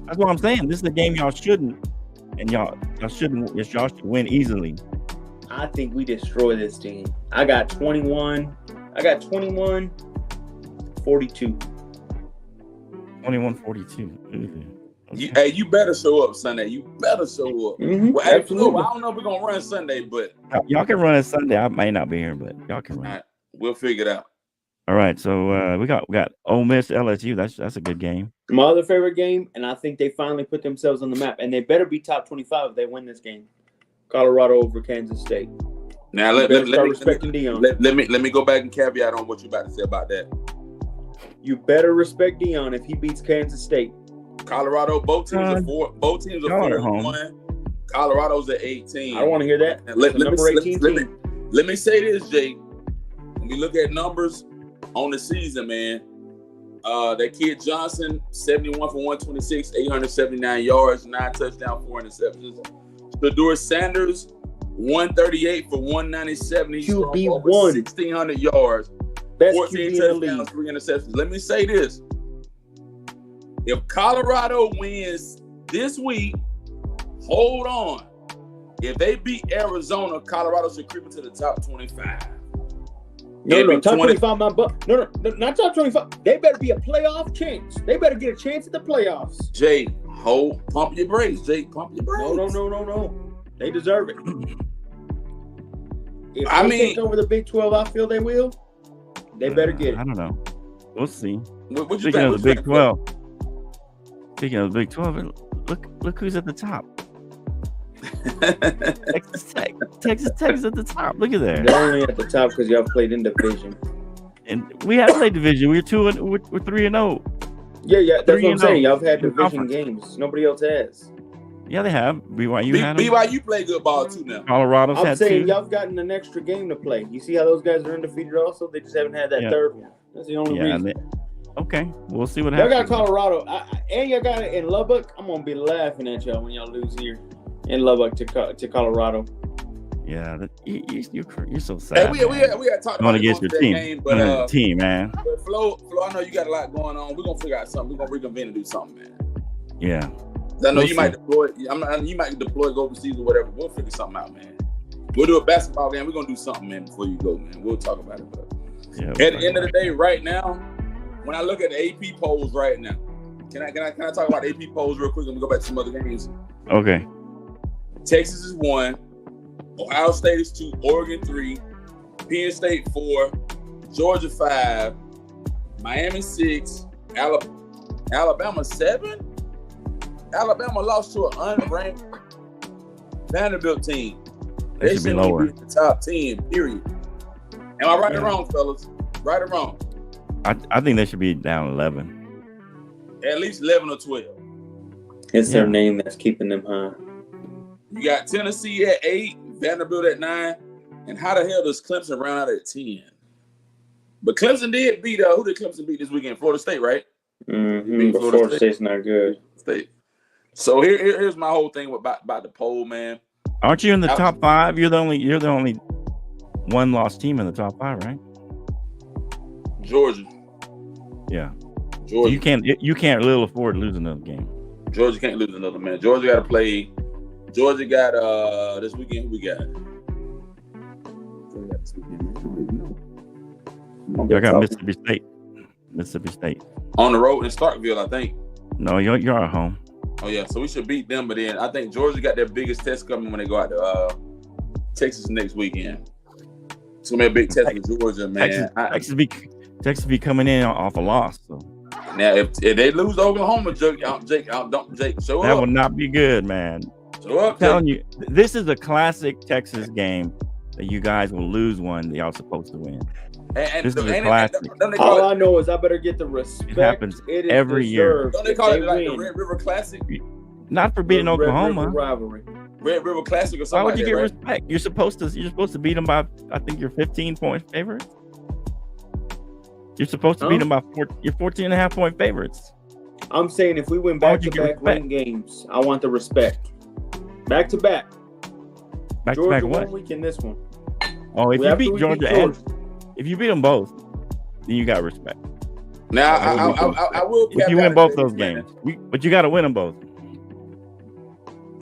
That's what I'm saying. This is a game y'all shouldn't, and y'all should win easily. I think we destroy this team. I got 21. 42. 21-42. Okay. You better show up Sunday. You better show up. Mm-hmm. Well, absolutely. I don't know if we're gonna run Sunday, but y'all can run it Sunday. I may not be here, but y'all can run. All right. We'll figure it out. All right. So we got Ole Miss LSU. That's a good game. My other favorite game, and I think they finally put themselves on the map. And they better be top 25 if they win this game. Colorado over Kansas State. Now let me respecting Dion. Let me go back and caveat on what you about to say about that. You better respect Deion if he beats Kansas State. Colorado, both teams are 4-1. Colorado's at 18. I don't want to hear that. Let me say this, Jake. When we look at numbers on the season, man, that kid Johnson, 71 for 126, 879 yards, 9 touchdowns, 4 interceptions. Shedeur Sanders, 138 for 197. He's thrown over 1,600 yards, Best 14 touchdowns, 3 interceptions. Let me say this. If Colorado wins this week, hold on. If they beat Arizona, Colorado should creep into the top 25. No, top 25, my butt. No, not top 25. They better be a playoff chance. They better get a chance at the playoffs. Jake, pump your brakes. Jake, pump your brakes. No. They deserve it. If they take over the Big 12, I feel they will. They better get it. I don't know. We'll see. What Speaking of the Big 12. Speaking of the Big 12, look who's at the top. Texas Tech is at the top. Look at that. They're only at the top because y'all played in division. And we have played division. We're 3-0. Yeah. That's what I'm saying. Y'all have had division games. Nobody else has. Yeah, they have. BYU play good ball too now. Colorado's had 2. I'm saying y'all have gotten an extra game to play. You see how those guys are undefeated also? They just haven't had that third one. That's the only reason. Okay, we'll see what happens. Y'all got Colorado, and y'all got it in Lubbock. I'm gonna be laughing at y'all when y'all lose here in Lubbock to Colorado. Yeah, you're so sad. Hey, we had talked about against your team, game, but team, man. But Flo, I know you got a lot going on. We're gonna figure out something. We're gonna reconvene and do something, man. Yeah. I know you might deploy. You might deploy go overseas or whatever. We'll figure something out, man. We'll do a basketball game. We're gonna do something, man, before you go, man. We'll talk about it. But at the end of the day, right now, when I look at the AP polls right now, can I talk about the AP polls real quick and we go back to some other games? Okay. Texas is 1, Ohio State is 2, Oregon 3, Penn State 4, Georgia 5, Miami 6, Alabama 7. Alabama lost to an unranked Vanderbilt team. They should be lower. Be in the top 10, period. Am I right or wrong, fellas? Right or wrong? I think they should be down 11. At least 11 or 12. It's their name that's keeping them high. You got Tennessee at 8, Vanderbilt at 9. And how the hell does Clemson round out at 10? But Clemson did beat, who did Clemson beat this weekend? Florida State, right? Mm-hmm. But Florida State's not good. So here's my whole thing about the poll, man. Aren't you in the top 5? You're the only one-loss team in the top 5, right? Georgia. Yeah. Georgia. You can't really afford to lose another game. Georgia can't lose another, man. Georgia got to play. Georgia got this weekend. Who we got? I got Mississippi State on the road in Starkville, I think. No, you're at home. Oh yeah, so we should beat them. But then I think Georgia got their biggest test coming when they go out to Texas next weekend. It's gonna be a big test for Georgia, man. Texas be coming in off a loss. So now if they lose to Oklahoma, Jake, show up. That would not be good, man. Show up. I'm telling you, this is a classic Texas game that you guys will lose one that y'all supposed to win. And this is a classic. All I know is I better get the respect. It happens every year. Don't they call it like the Red River Classic? Not for beating Oklahoma. Red River rivalry. Red River Classic or something. Why would you get right? respect? You're supposed to beat them by, I think you're 15-point favorites. You're supposed to beat them by 14.5-point favorites. I'm saying if we win back-to-back ranked games, I want the respect. Back-to-back. Back-to-back what? 1 week in this one. Oh, if you beat Georgia. If you beat them both, then you got respect. Now, I will. If you win both those games, but you got to win them both.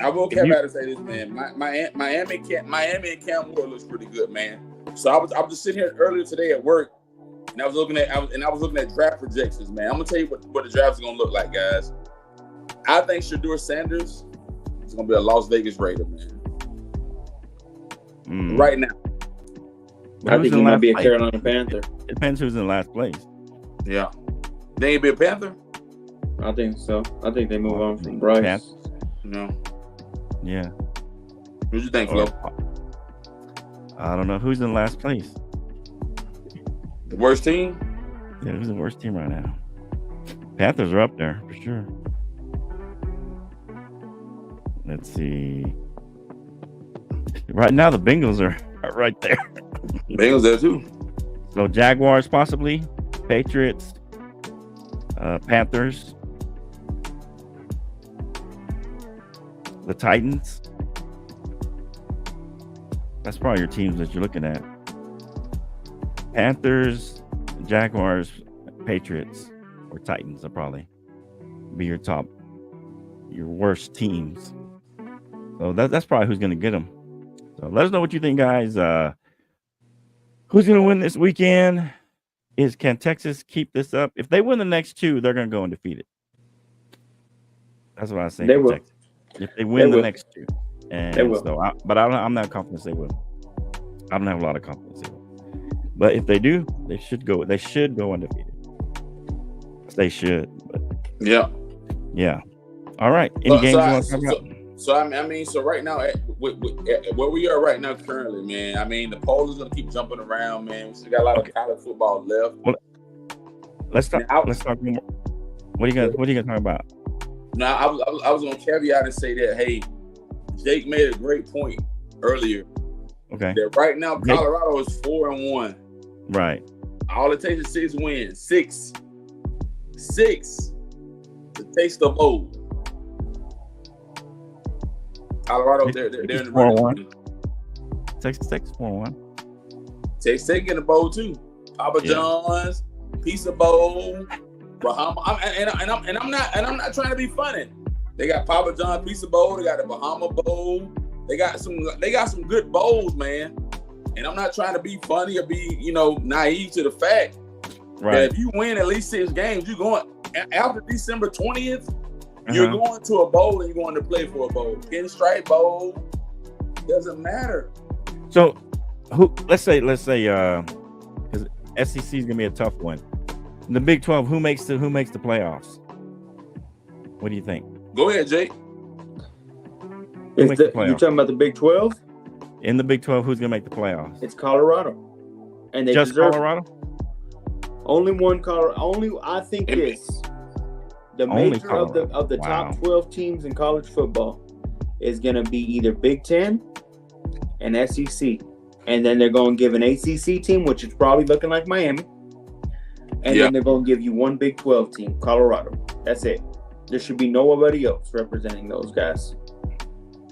I will come out and say this, man. Miami and Cam Moore looks pretty good, man. So I was just sitting here earlier today at work, and I was looking at draft projections, man. I'm gonna tell you what the draft is gonna look like, guys. I think Shedeur Sanders is gonna be a Las Vegas Raider, man. Right now. I think he might be a Carolina Panther. It depends who's in last place. Yeah. They ain't be a Panther? I think so. I think they move on from Bryce. No. Yeah. What do you think, Flo? I don't know. Who's in last place? The worst team? Yeah, who's the worst team right now? Panthers are up there for sure. Let's see. Right now, the Bengals are right there. Bengals there too. So Jaguars possibly, Patriots, Panthers, the Titans. That's probably your teams that you're looking at. Panthers, Jaguars, Patriots, or Titans will probably be your worst teams. So that's probably who's going to get them. So let us know what you think, guys. Who's going to win this weekend? Can Texas keep this up? If they win the next two, they're going to go undefeated. That's what I say. They will. Texas. If they win the next two, and they will. So I'm not confident they will. I don't have a lot of confidence they will. But if they do, they should go. They should go undefeated. They should. But yeah. All right. Any games you want to talk about? So right now, where we are right now currently, man. I mean, the polls is gonna keep jumping around, man. We still got a lot of college football left. Well, let's talk more. What are you gonna talk about? Now, I was gonna caveat and say that, hey, Jake made a great point earlier. Okay. That right now Colorado is 4-1. Right. All it takes is 6 wins. Six to taste the bowl. Colorado, they're in the 4-1. Texas Tech 4-1. Texas Tech in the bowl too. Papa John's, Pizza Bowl, Bahama. I'm not trying to be funny. They got Papa John's Pizza Bowl. They got the Bahama Bowl. They got some good bowls, man. And I'm not trying to be funny or be naive to the fact that if you win at least 6 games, you're going after December 20th. You're going to a bowl and you're going to play for a bowl. Pinstripe bowl doesn't matter. So, let's say, because SEC is gonna be a tough one. In the Big 12, who makes the playoffs? What do you think? Go ahead, Jake. You talking about the Big 12? In the Big 12, who's gonna make the playoffs? It's Colorado, and they just Colorado. Only one Colorado. Only I think this. The major of the top 12 teams in college football is going to be either Big 10 and SEC. And then they're going to give an ACC team, which is probably looking like Miami. And then they're going to give you one Big 12 team, Colorado. That's it. There should be nobody else representing those guys.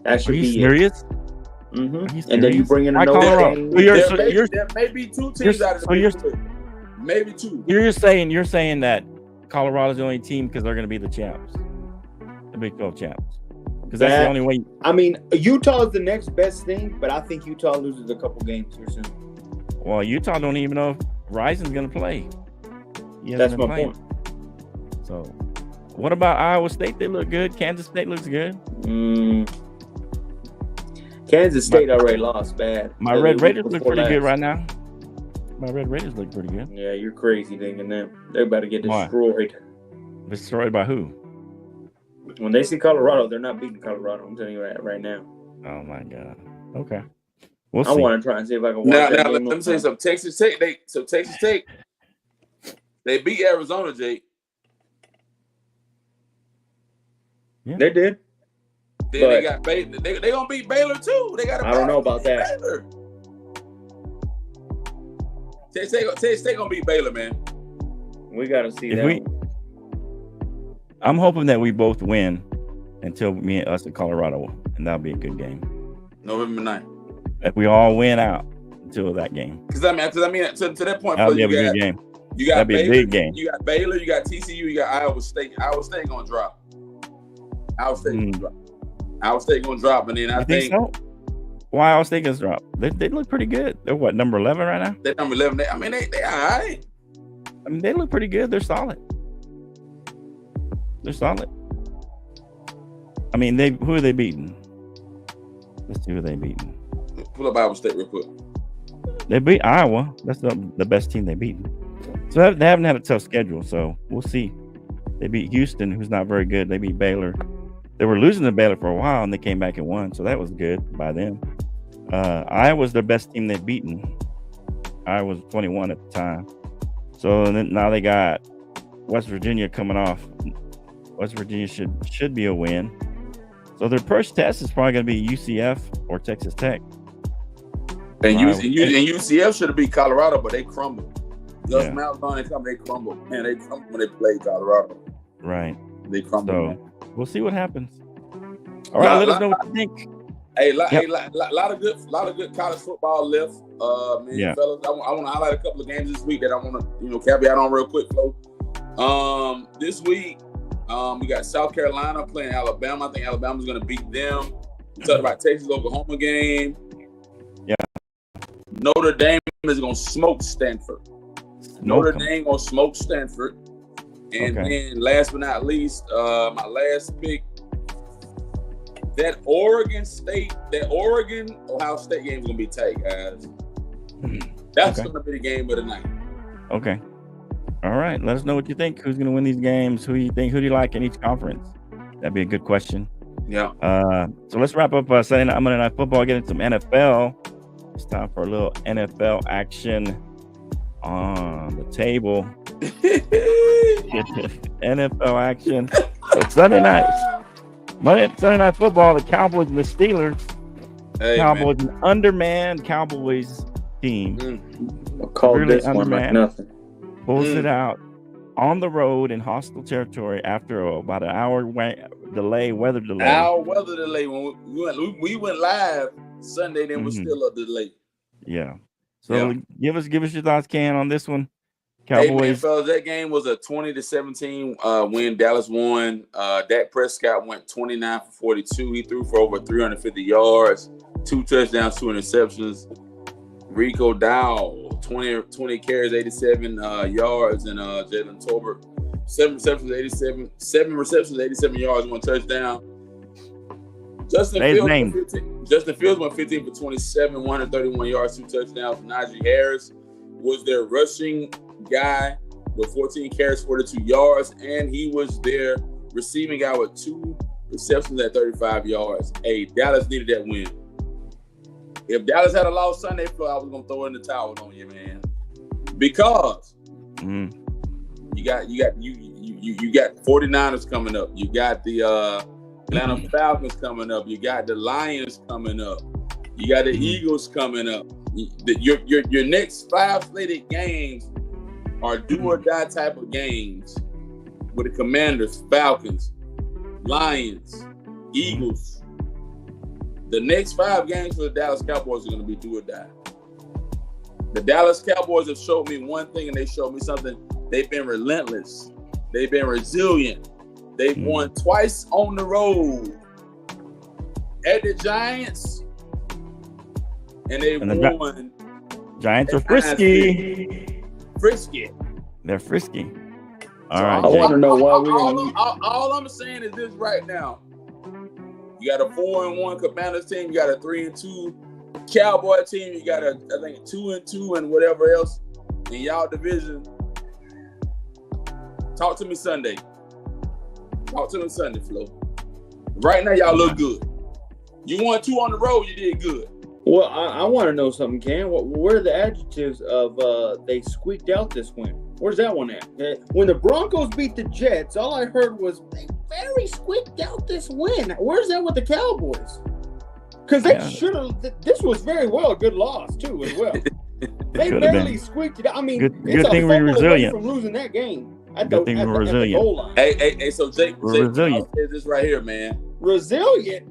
That should be serious? Mm-hmm. And then you bring in another game. There may be 2 teams out of the Big 12. Maybe 2. You're saying that Colorado's the only team because they're going to be the champs, the Big 12 champs. Because that's the only way. I mean, Utah is the next best thing, but I think Utah loses a couple games here soon. Well, Utah don't even know if Rison's going to play. That's my point. So, what about Iowa State? They look good. Kansas State looks good. Kansas State already lost bad. My Red Raiders look pretty good right now. My Red Raiders look pretty good. Yeah, you're crazy thinking that. They're about to get destroyed. Why? Destroyed by who? When they see Colorado, they're not beating Colorado. I'm telling you that right now. Oh, my God. Okay. We'll see. I want to try and see if I can watch that game. Let me tell you something. Texas Tech, they beat Arizona, Jake. Yeah. They did. Then they got Baylor. They're going to beat Baylor, too. I don't know about that. Baylor. Texas Tech gonna beat Baylor, man. We gotta see that. I'm hoping that we both win until us in Colorado, and that'll be a good game. November 9th. If we all win out until that game. Because I mean, to that point, that'll be a good game. You got that'll Baylor, be a big game. You got Baylor, you got TCU, you got Iowa State. Iowa State gonna drop. Iowa State gonna drop, and then I think so? Why Iowa State gonna drop? They look pretty good. They're what, number 11 right now? They're number 11. They all right. I mean, they look pretty good. They're solid. I mean, who are they beating? Let's see who they beating. Pull up Iowa State real quick. They beat Iowa. That's the best team they beaten. So they haven't had a tough schedule. So we'll see. They beat Houston, who's not very good. They beat Baylor. They were losing to Baylor for a while, and they came back and won. So that was good by them. Iowa's their best team they've beaten. Iowa was 21 at the time. So then now they got West Virginia coming off. West Virginia should be a win. So their first test is probably going to be UCF or Texas Tech. And UCF should have beat Colorado, but they crumbled. Gus Malzahn, they crumbled. Man, they crumbled when they played Colorado. Right. They crumbled. So we'll see what happens. All right, let us know what you think. Hey, lot of good college football left. Fellas, I want to highlight a couple of games this week that I want to caveat on real quick, Flo. This week, we got South Carolina playing Alabama. I think Alabama's going to beat them. We talked about Texas-Oklahoma game. Yeah. Notre Dame is going to smoke Stanford. Notre Dame going to smoke Stanford. And then last but not least, my last pick, that Oregon-Ohio State game is going to be tight, guys. That's going to be the game of the night. Okay. All right. Let us know what you think. Who's going to win these games? Who do you like in each conference? That'd be a good question. Yeah. So let's wrap up Sunday night, Monday Night Football, get into some NFL. It's time for a little NFL action on the table. NFL action. So Sunday Night Football, the Cowboys and the Steelers. Cowboys, an undermanned Cowboys team. I'll call really this one like nothing. Pulls it out on the road in hostile territory after about an hour weather delay. When we went live Sunday, there was still a delay. Yeah. So give us your thoughts, Ken, on this one. Cowboys. Hey, man, fellas, that game was a 20-17 win. Dallas won. Dak Prescott went 29 for 42. He threw for over 350 yards, 2 touchdowns, 2 interceptions. Rico Dowell, 20 carries, 87 yards, and Jalen Tolbert, 7 receptions, 87 yards, 1 touchdown. Justin Fields went 15 for 27, 131 yards, 2 touchdowns. Najee Harris was their rushing guy with 14 carries, 42 yards, and he was their receiving guy with 2 receptions at 35 yards. Hey, Dallas needed that win. If Dallas had a lost Sunday, I was gonna throw in the towel on you, man, because you got 49ers coming up. You got the Atlanta Falcons coming up. You got the Lions coming up. You got the Eagles coming up. Your next 5 slated games are do or die type of games with the Commanders, Falcons, Lions, Eagles. The next 5 games for the Dallas Cowboys are going to be do or die. The Dallas Cowboys have showed me one thing, and they showed me something. They've been relentless. They've been resilient. They've won twice on the road at the Giants, and they've won. Giants are frisky. They're frisky. All right. I want to know why we're all I'm saying is this right now. You got a 4-1 Commanders team. You got a 3-2 Cowboy team. You got I think 2-2 and whatever else in y'all division. Talk to me Sunday. Flo. Right now, y'all look good. You won 2 on the road. You did good. Well, I want to know something, Ken. What are the adjectives of they squeaked out this win? Where's that one at? When the Broncos beat the Jets, all I heard was they very squeaked out this win. Where's that with the Cowboys? Because they should have. This was very well a good loss too, as well. They barely squeaked it out. I mean, good thing we're resilient from losing that game. Good thing we're resilient. Goal line. Hey, so Jake, resilient. This right here, man. Resilient.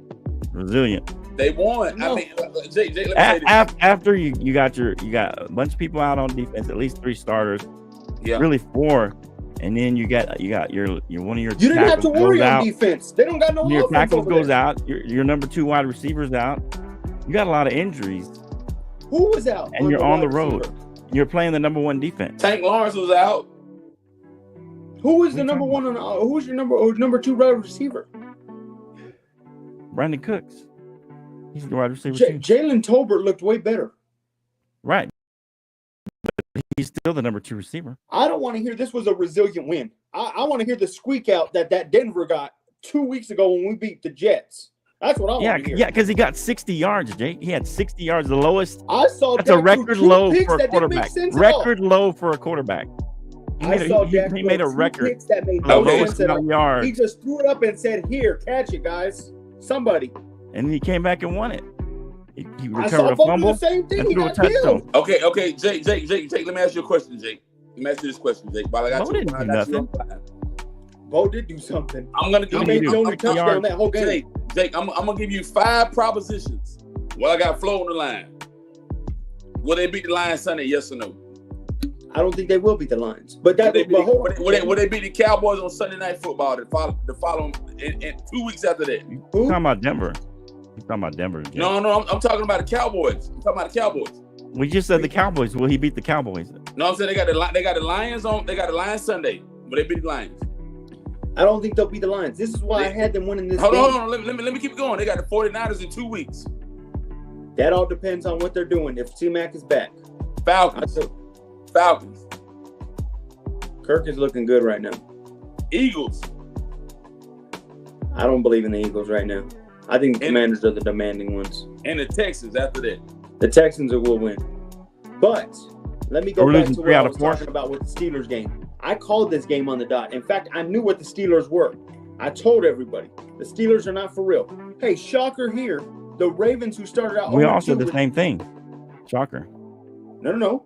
They won. No. I mean, Jake, let me say this. After you got a bunch of people out on defense, at least 3 starters. Yeah. Really 4, and then you got your one of your. You didn't have to worry on defense. They don't got no. Your tackles goes out. Your number 2 wide receivers out. You got a lot of injuries. Who was out? And you're on the road. You're playing the number 1 defense. Tank Lawrence was out. Who was the number 1 on? Who's your number 2 wide receiver? Brandon Cooks. He's the wide receiver. Jalen Tolbert looked way better. Right. But he's still the number 2 receiver. I don't want to hear this was a resilient win. I want to hear the squeak out that Denver got 2 weeks ago when we beat the Jets. That's what I want to hear. Yeah, because he got 60 yards, Jake. He had 60 yards, the lowest. I saw that's a record low for a quarterback. Record low for a quarterback. I saw Dak he made a record. Picks that made of no sense at all. yards. He just threw it up and said, "Here, catch it, guys. Somebody." And he came back and won it. He I saw recovered a both fumble do the same thing. and He threw a got touchdown. killed. Okay, Jake. Let me ask you a question, Jake. Let me ask you this question, Jake. While I got Bo you, didn't I do got you nothing. on fire. Bo did do something. I'm gonna He made his only touchdown that whole game. Jake, I'm gonna give you 5 propositions. Well, I got Flo on the line. Will they beat the Lions Sunday? Yes or no? I don't think they will beat the Lions. But that Will they beat the Cowboys on Sunday Night Football the following in 2 weeks after that? You're talking about Denver. You're talking about Denver. Jake. No, I'm talking about the Cowboys. I'm talking about the Cowboys. We just said the Cowboys. Will he beat the Cowboys? No, I'm saying they got the Lions on. They got the Lions Sunday. Will they beat the Lions? I don't think they'll beat the Lions. This is why I had them winning this Hold game. on. Let me keep going. They got the 49ers in 2 weeks. That all depends on what they're doing. If T-Mac is back. Falcons. Kirk is looking good right now. Eagles. I don't believe in the Eagles right now. I think the Commanders are the demanding ones. And the Texans after that. The Texans will win. But let me go back to what I was talking about with the Steelers game. I called this game on the dot. In fact, I knew what the Steelers were. I told everybody, the Steelers are not for real. Hey, shocker here. The Ravens, who started out... We all said the same thing. Shocker. No.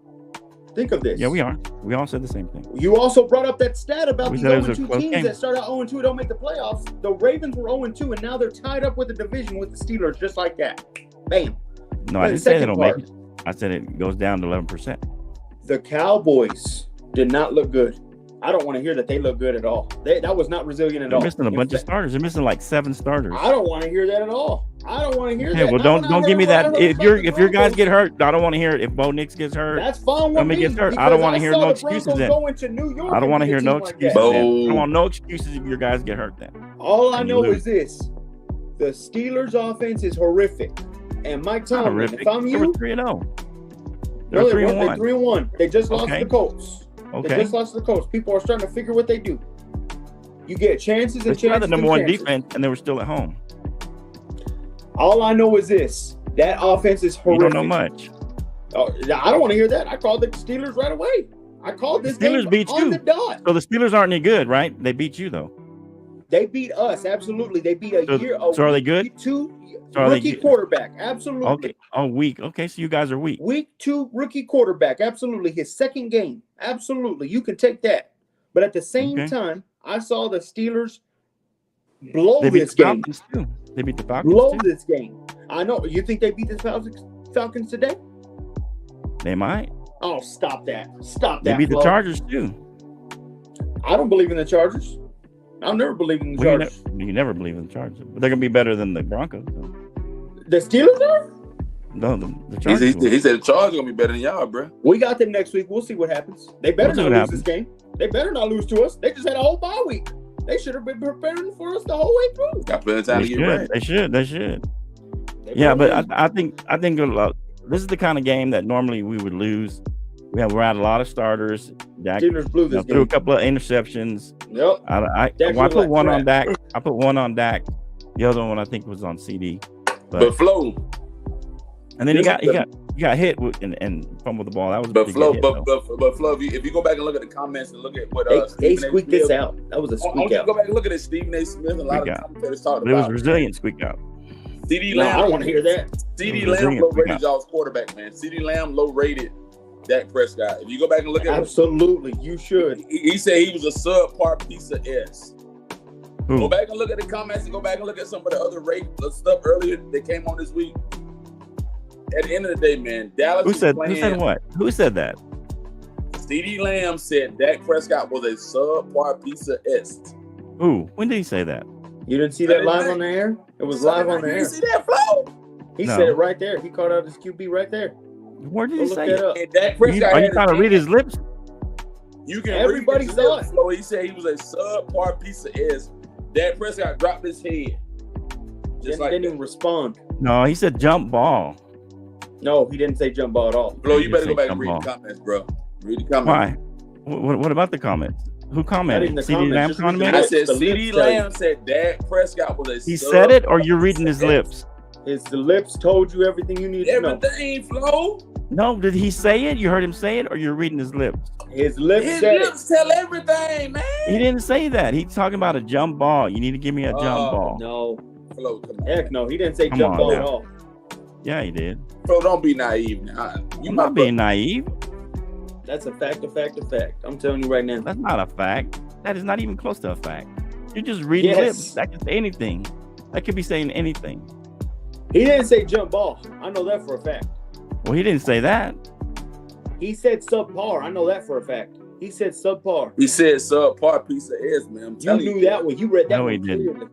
Think of this. Yeah, we are. We all said the same thing. You also brought up that stat about these 0-2 teams game. that start out 0-2 don't make the playoffs. The Ravens were 0-2, and now they're tied up with the division with the Steelers, just like that. Bam. No, I didn't say they don't make it. I said it goes down to 11%. The Cowboys did not look good. I don't want to hear that they look good at all. That was not resilient at all. They're missing a bunch of starters. They're missing like 7 starters. I don't want to hear that at all. I don't want to hear that. Well, don't give me that. If your guys get hurt, I don't want to hear it. If Bo Nix gets hurt, that's fine with me. Gets hurt. I don't want to hear no excuses then. I don't want to hear no excuses then. I don't want no excuses if your guys get hurt then. All I know is this: the Steelers' offense is horrific, and Mike Tomlin. If I'm you, they were 3-0. They're 3-1. They just lost to the Colts. Okay. They just lost to the Colts. People are starting to figure what they do. You get chances and chances. They're the number one defense, and they were still at home. All I know is this: that offense is horrific. You don't know much. I don't want to hear that. I called the Steelers right away. I called this game on the dot. So the Steelers aren't any good, right? They beat you though. They beat us, absolutely. They beat So are they good? Rookie quarterback, absolutely. Okay. Oh, weak. Okay, so you guys are weak. Week 2 rookie quarterback, absolutely. His second game, absolutely. You can take that. But at the same time, I saw the Steelers blow this game. Too. They beat the Falcons. Blow this game. I know. You think they beat the Falcons today? They might. Oh, stop that. Stop that. They beat the Chargers too. I don't believe in the Chargers. I'll never believe in the Chargers. You never believe in the Chargers. But they're going to be better than the Broncos. So. The Steelers are? No, the Chargers. He said the Chargers are going to be better than y'all, bro. We got them next week. We'll see what happens. They better not lose this game. They better not lose to us. They just had a whole bye week. They should have been preparing for us the whole way through. Got plenty of time to get ready. They should. Yeah, but I think this is the kind of game that normally we would lose. We're out a lot of starters. Dak blew this threw a couple of interceptions. Yep. I put one on Dak. I put one on Dak. The other one I think was on CD. But Flo. And then he got hit and fumbled the ball. That was a big hit. But Flo, if you go back and look at the comments and look at what they squeaked this out. That was a squeak out. Go back and look at it. Stephen A. Smith and a lot of commentators talked about it. It was resilient squeak out. CD Lamb. I don't want to hear that. CD Lamb low rated y'all's quarterback, man. CD Lamb low rated Dak Prescott. If you go back and look at absolutely, you should. He said he was a subpar piece of S. Who? Go back and look at the comments and go back and look at some of the other stuff earlier that came on this week. At the end of the day, man, Dallas. Who said what? Who said that? CD Lamb said Dak Prescott was a subpar piece of S. Who? When did he say that? You didn't see that live on the air? It was live on the air. You see that, Flo? He said it right there. He called out his QB right there. Where did he say it? Are you trying to read his lips? You can Everybody read saw it. Flo. He said he was a subpar piece of S. Dak Prescott dropped his head. Didn't even respond. No, he said jump ball. No, he didn't say jump ball at all. Flo, you better go back and read the comments, bro. Read the comments. Why? What about the comments? Who commented? CD Lamb commented? I said CD Lamb said Dak Prescott was a He said it, or you're reading his lips? His lips told you everything you need to know. Everything, Flo. No, did he say it? You heard him say it, or you're reading his lips? His lips tell everything, man. He didn't say that. He's talking about a jump ball. You need to give me a jump ball. No. Flo, come on. Heck no. He didn't say jump ball at all. Yeah, he did. Flo, don't be naive now. I'm not being naive. That's a fact. I'm telling you right now. That's not a fact. That is not even close to a fact. You're just reading lips. That could say anything. That could be saying anything. He didn't say jump ball. I know that for a fact. Well, he didn't say that. He said subpar. I know that for a fact. He said subpar. He said subpar piece of ass, man. You knew that one. You read that one. No, he didn't. Clearly.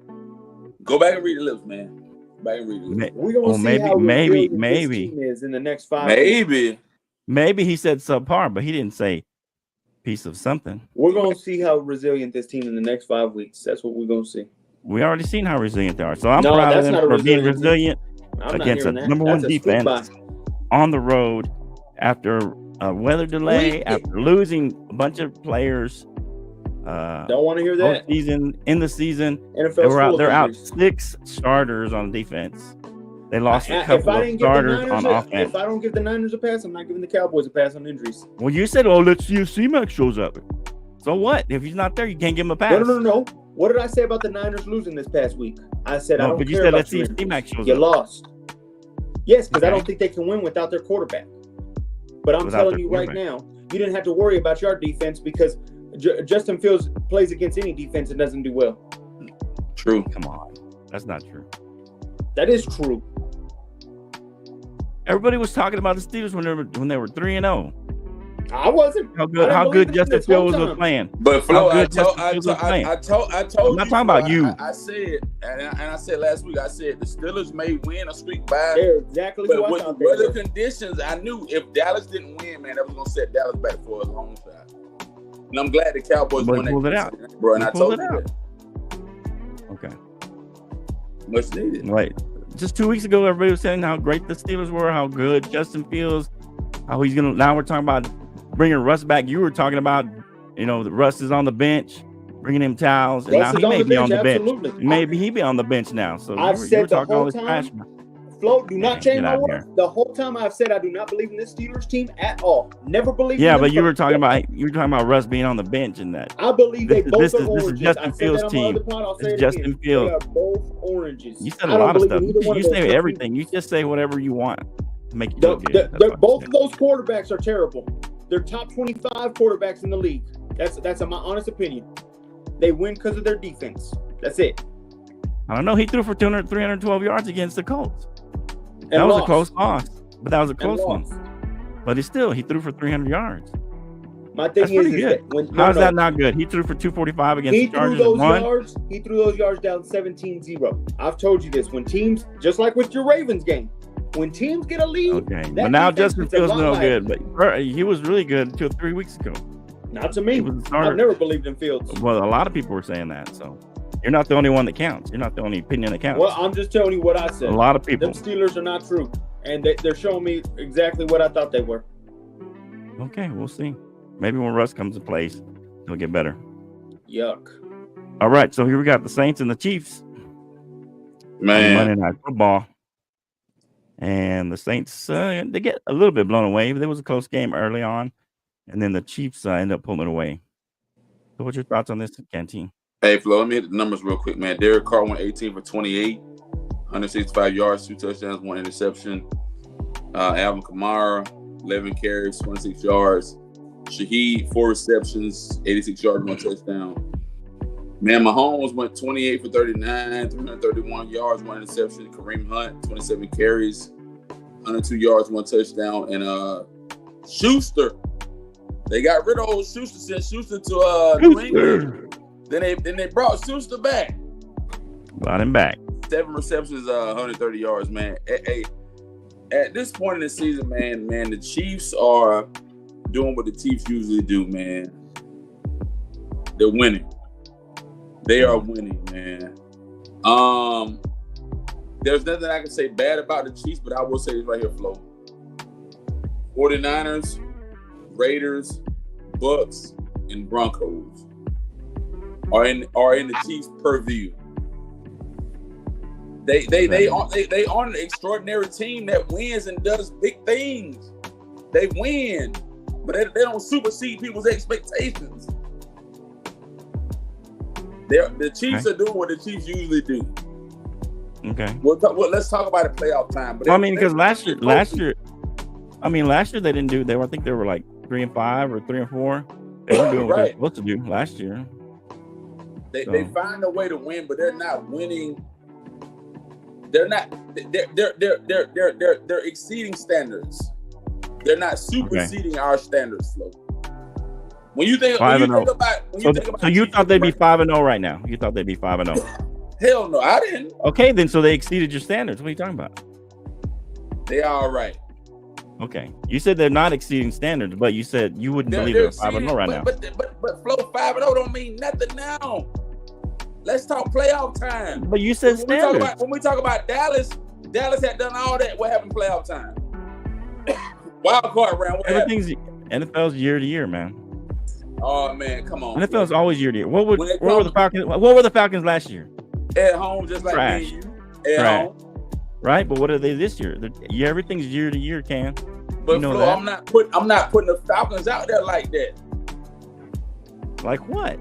Go back and read the lips, man. Go back and read the lips. We're gonna see how maybe this team is in the next 5 weeks. Maybe he said subpar, but he didn't say piece of something. We're gonna see how resilient this team in the next 5 weeks. That's what we're gonna see. We already seen how resilient they are. So I'm proud of them for being resilient against a number one defense on the road after a weather delay, after losing a bunch of players. Don't want to hear that. In the season, they're out 6 starters on defense. They lost a couple of starters on offense. If I don't give the Niners a pass, I'm not giving the Cowboys a pass on injuries. Well, you said, "Oh, let's see if C-Mac shows up." So what? If he's not there, you can't give him a pass. No. What did I say about the Niners losing this past week? I said I don't care. But you said let's see if C-Mac shows up. You lost. Yes, because I don't think they can win without their quarterback. But I'm telling you right now, you didn't have to worry about your defense because Justin Fields plays against any defense and doesn't do well. True. Come on. That's not true. That is true. Everybody was talking about the Steelers when they were 3-0. I wasn't. How good Justin Fields was playing. But Flo, I told I'm not talking about you. I said, and I said last week, I said the Steelers may win or squeak by. They're exactly but who I with thought the weather conditions, I knew if Dallas didn't win, man, that was gonna set Dallas back for a long time. And I'm glad the Cowboys won that. Pulled it out, bro. And I told you that. Okay. Much needed. Right. Just 2 weeks ago, everybody was saying how great the Steelers were, how good Justin Fields, how he's gonna. Now we're talking about bringing Russ back. You were talking about, the Russ is on the bench, bringing him towels, and now he may be on the bench. Maybe he be on the bench now. So I've said the whole time. Flo, do not change my words. The whole time I've said I do not believe in this Steelers team at all. Never believed. Yeah, but you were talking about Russ being on the bench and that. I believe they both are oranges. This is Justin Fields' team. It's Justin Fields. They are both oranges. You said a lot of stuff. You say everything. You just say whatever you want to make you look good. Both of those quarterbacks are terrible. They're top 25 quarterbacks in the league. That's my honest opinion. They win because of their defense. That's it. I don't know. He threw for 312 yards against the Colts. That was a close loss, but that was a close one. But he threw for 300 yards. My thing is that how's that not good? He threw for 245 against the Chargers. He threw those yards down 17-0. I've told you this. When teams, just like with your Ravens game, when teams get a lead, okay. But now Justin Fields no good. But he was really good until 3 weeks ago. Not to me. I've never believed in Fields. Well, a lot of people were saying that. So you're not the only one that counts. You're not the only opinion that counts. Well, I'm just telling you what I said. A lot of people. Them Steelers are not true, and they're showing me exactly what I thought they were. Okay, we'll see. Maybe when Russ comes to place, he'll get better. Yuck. All right, so here we got the Saints and the Chiefs. Man, Monday Night Football. And the Saints, they get a little bit blown away. There was a close game early on, and then the Chiefs end up pulling it away. So what's your thoughts on this, Canteen? Hey, Flo, let me hit the numbers real quick, man. Derek Carr went 18 for 28, 165 yards, 2 touchdowns, 1 interception. Alvin Kamara, 11 carries, 26 yards. Shaheed, 4 receptions, 86 yards, 1 touchdown. Man, Mahomes went 28 for 39, 331 yards, 1 interception. Kareem Hunt, 27 carries, 102 yards, 1 touchdown. And Schuster, they got rid of old Schuster, sent Schuster to New England. Then they brought Schuster back. Brought him back. 7 receptions, 130 yards, man. At this point in the season, man, the Chiefs are doing what the Chiefs usually do, man. They're winning. They are winning, man. There's nothing I can say bad about the Chiefs, but I will say this right here, Flo. 49ers, Raiders, Bucks, and Broncos are in the Chiefs' purview. They are an extraordinary team that wins and does big things. They win, but they don't supersede people's expectations. The Chiefs are doing what the Chiefs usually do. Okay. Let's talk about it playoff time. But because last year they didn't do. I think they were like 3-5 or 3-4. They were doing what they're supposed to do last year. They find a way to win, but they're not winning. They're exceeding standards. They're not superseding our standards, Flo. When you think about, you thought they'd be 5-0 right now. You thought they'd be 5-0. Hell no, I didn't. Okay, then so they exceeded your standards. What are you talking about? They are all right. Okay, you said they're not exceeding standards, but you said you wouldn't believe they're 5-0 right now. But Flo, 5-0 don't mean nothing now. Let's talk playoff time. But you said standards. When we talk about Dallas had done all that. What happened playoff time? Wild card round. Everything's NFL's year to year, man. Oh man, come on. NFL's always year to year. What were the Falcons? What were the Falcons last year? At home, just like Trash. me. At home. Right, but what are they this year? Everything's year to year, Cam. But you know Flo, that. I'm not putting the Falcons out there like that. Like what?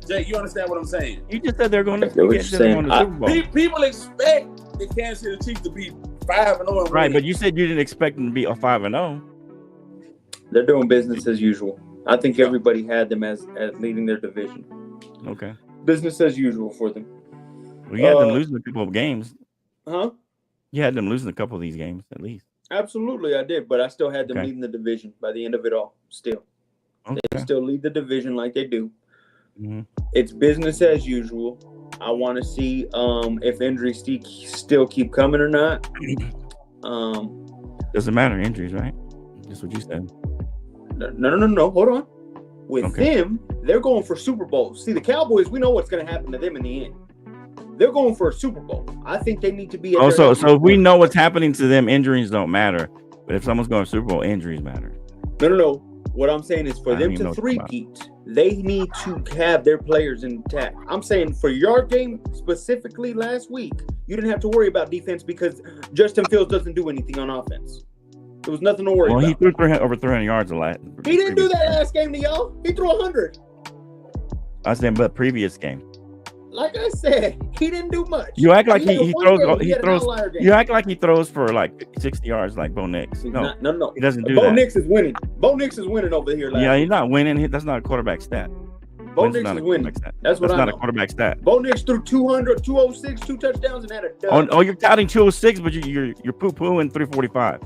Jake, you understand what I'm saying? You just said they're going to get the Super Bowl. People expect the Kansas City Chiefs to be 5-0. Right, but you said you didn't expect them to be a 5-0. They're doing business as usual. I think everybody had them as leading their division. Okay. Business as usual for them. Well, you had them losing a couple of games. Huh? You had them losing a couple of these games at least. Absolutely, I did, but I still had them leading the division by the end of it all. Still, they still lead the division like they do. Mm-hmm. It's business as usual. I want to see if injuries still keep coming or not. Doesn't matter, injuries, right? That's what you said. No. Hold on. With them, they're going for Super Bowls. See, the Cowboys, we know what's going to happen to them in the end. They're going for a Super Bowl. I think they need to be. So if we know what's happening to them, injuries don't matter. But if someone's going to Super Bowl, injuries matter. No. What I'm saying is for them to three-peat, they need to have their players intact. I'm saying for your game specifically last week, you didn't have to worry about defense because Justin Fields doesn't do anything on offense. There was nothing to worry about. Well, he threw over 300 yards a lot. He didn't do that last game to y'all. He threw 100. I said, but previous game. Like I said, he didn't do much. You act like he throws. You act like he throws for like 60 yards, like Bo Nix. No, he doesn't do that. Bo Nix is winning. Bo Nix is winning over here. He's not winning. That's not a quarterback stat. Bo Nix is winning. That's not a quarterback stat. Bo Nix threw 200, 206, 2 touchdowns, and had a dub. Oh, you're touting 206, but you're poo-pooing 345.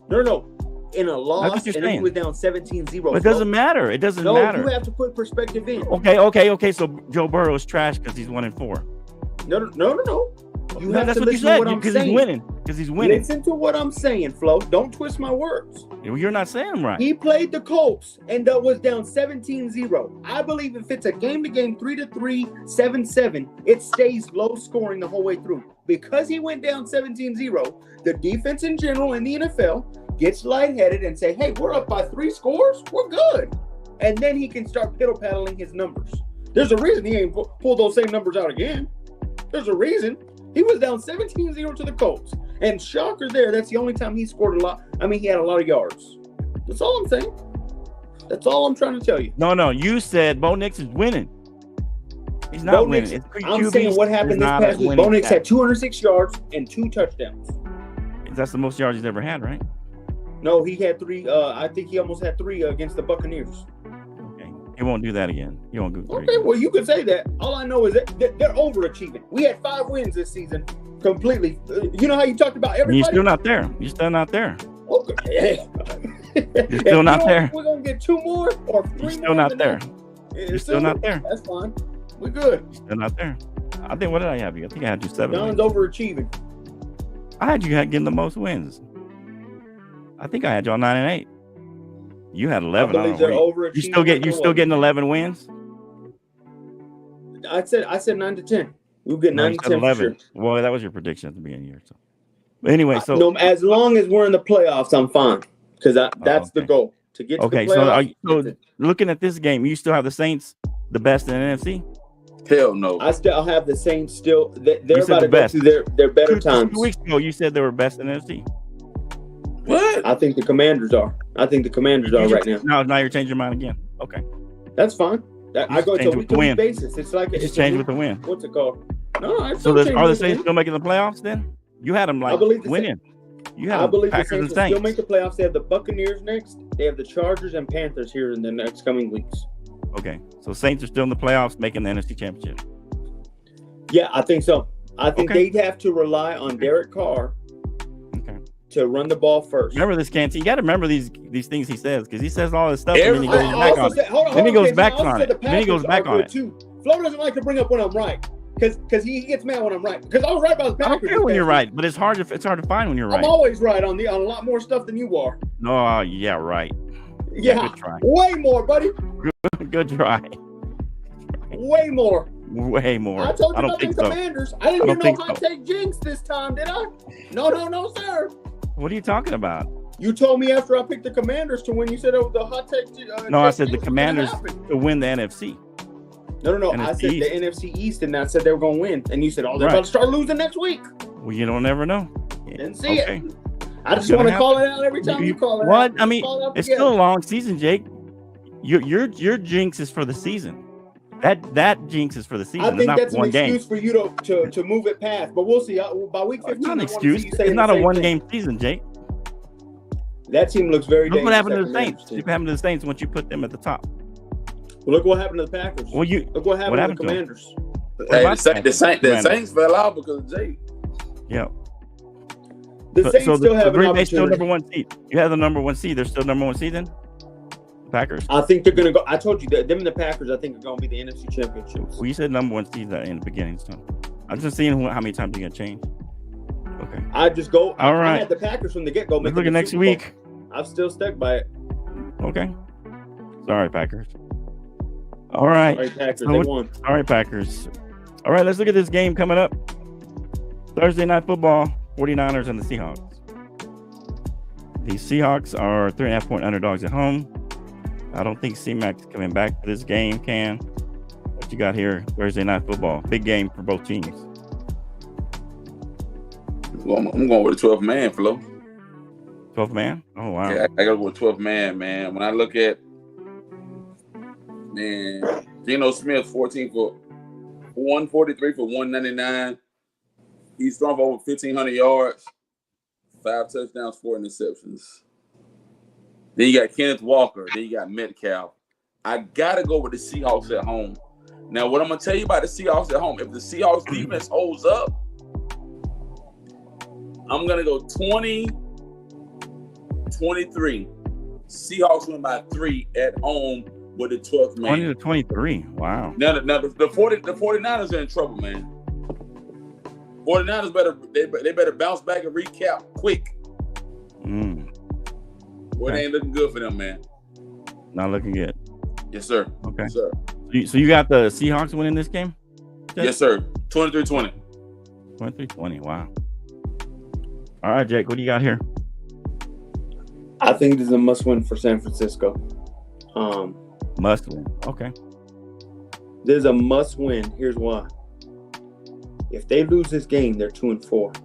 No. In a loss, and he was down 17-0. But it doesn't matter. It doesn't matter. You have to put perspective in. Okay. So Joe Burrow is trash because he's 1-4. No. That's what you said. Because he's winning. Listen to what I'm saying, Flo. Don't twist my words. You're not saying them right. He played the Colts and was down 17-0. I believe if it's a game-to-game 3-3, 7-7, it stays low scoring the whole way through. Because he went down 17-0, the defense in general in the NFL gets lightheaded and say, hey, we're up by 3 scores. We're good. And then he can start piddle-paddling his numbers. There's a reason he ain't pulled those same numbers out again. There's a reason. He was down 17-0 to the Colts. And shocker there, that's the only time he scored a lot. I mean, he had a lot of yards. That's all I'm saying. That's all I'm trying to tell you. No. You said Bo Nix is winning. He's not winning. I'm saying what happened this past week. Bo Nix had 206 yards and 2 touchdowns. That's the most yards he's ever had, right? No, he had 3. I think he almost had 3 against the Buccaneers. Okay. He won't do that again. He won't do 3. Okay, well, you could say that. All I know is that they're overachieving. We had 5 wins this season completely. You know how you talked about everybody? You're still not there. Okay. You're still not there. We're going to get 2 more or 3 more. You're still not there. You're still not there. That's fine. We're good. You're still not there. I think, what did I have you? I think I had you 7 Don's overachieving. I had you getting the most wins. I think I had y'all 9-8. You had 11. I believe you still getting 11 wins? I said 9 to 10. We'll get 9 to 10 11. Sure. Well, that was your prediction at the beginning of the year. So. But anyway, no, as long as we're in the playoffs, I'm fine. Because that's the goal. To get to the playoffs. So looking at this game, you still have the Saints the best in the NFC? Hell no. I still have the Saints still. They're about to best. go through their better times. 2 weeks ago, you said they were best in NFC. What? I think the Commanders are. Right now. Now you're changing your mind again. Okay. That's fine. I go to a week-to-week basis. It's like it's changed with the win. What's it called? No, are the Saints still making the playoffs then? You had them winning. I believe the Saints will still make the playoffs. They have the Buccaneers next. They have the Chargers and Panthers here in the next coming weeks. Okay, so Saints are still in the playoffs, making the NFC Championship. Yeah, I think so. I think they'd have to rely on Derek Carr to run the ball first. Remember this, Canty. You got to remember these things he says, because he says all this stuff and then he goes back on it. Then he goes back on it. Then he goes back on it. Flo doesn't like to bring up when I'm right. Because he gets mad when I'm right. Because I was right about the Packers. I don't care when you're right, but it's hard to find when you're right. I'm always right on a lot more stuff than you are. No, yeah, right. Yeah, good try. Way more, buddy. Good try. Way more. Way more. I told you about the Commanders. I didn't hear no hot take jinx this time, did I? No, sir. What are you talking about? You told me after I picked the Commanders to win. You said the hot take. No, I said the Commanders to win the NFC. No. I said the NFC East, and I said they were going to win. And you said, they're about to start losing next week. Well, you don't never know. Didn't see it. I just want to call it out every time you call it out. What? I mean, it's still a long season, Jake. Your jinx is for the season. That jinx is for the season. I think that's an excuse game. for you to move it past. But we'll see. By week 15, it's not an excuse. It's not a one-game season, Jake. That team looks very dangerous. Look what happened to the Saints. Look what happened to the Saints once you put them at the top. Well, look what happened to the Packers. Well, look what happened to the Commanders. The Saints fell out because of Jake. Yeah. The Saints still have an opportunity. They're still number one seed. You have the number one seed. They're still number one seed then? Packers? I think they're going to go. I told you that them and the Packers, I think, are going to be the NFC Championships. Well, you said number one seed in the beginning, so I'm just seeing how many times you're going to change. Okay. I just go. All right. I had the Packers from the get-go. Let's look at next week. I'm still stuck by it. Okay. Sorry, Packers. All right. Sorry, Packers. They won. All right, Packers. All right, let's look at this game coming up. Thursday Night Football, 49ers and the Seahawks. The Seahawks are 3.5-point underdogs at home. I don't think C-Mac's coming back to this game, Can. What you got here? Thursday Night Football. Big game for both teams. Well, I'm going with a 12th man, Flo. 12th man? Oh, wow. Yeah, I got to go with 12th man, man. When I look at, Geno Smith, 14 for 143 for 199. He's thrown for over 1,500 yards, 5 touchdowns, 4 interceptions. Then you got Kenneth Walker. Then you got Metcalf. I got to go with the Seahawks at home. Now, what I'm going to tell you about the Seahawks at home, if the Seahawks defense holds up, I'm going to go 20-23. Seahawks win by 3 at home with the 12th man. 20-23. Wow. Now the 49ers are in trouble, man. 49ers better bounce back and recap quick. Well, it ain't looking good for them, man. Not looking good. Yes, sir. Okay. Yes, sir. So you got the Seahawks winning this game? Yes, sir. 23-20. 23-20. Wow. All right, Jake, what do you got here? I think this is a must-win for San Francisco. Must win. Okay. This is a must-win. Here's why. If they lose this game, they're 2-4.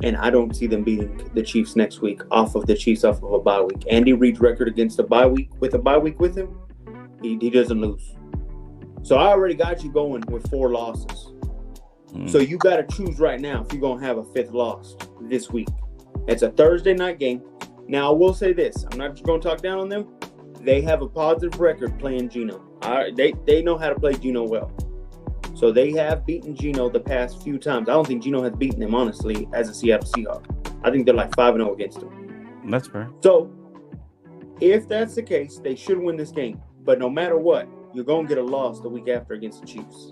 And I don't see them beating the Chiefs next week off of a bye week. Andy Reid's record against a bye week with him, he doesn't lose. So I already got you going with 4 losses. So you got to choose right now if you're going to have a 5th loss this week. It's a Thursday night game. Now, I will say this. I'm not just going to talk down on them. They have a positive record playing Geno. They know how to play Geno well. So they have beaten Geno the past few times. I don't think Geno has beaten them, honestly, as a Seattle Seahawk. I think they're like 5-0 against him. That's fair. So if that's the case, they should win this game. But no matter what, you're going to get a loss the week after against the Chiefs.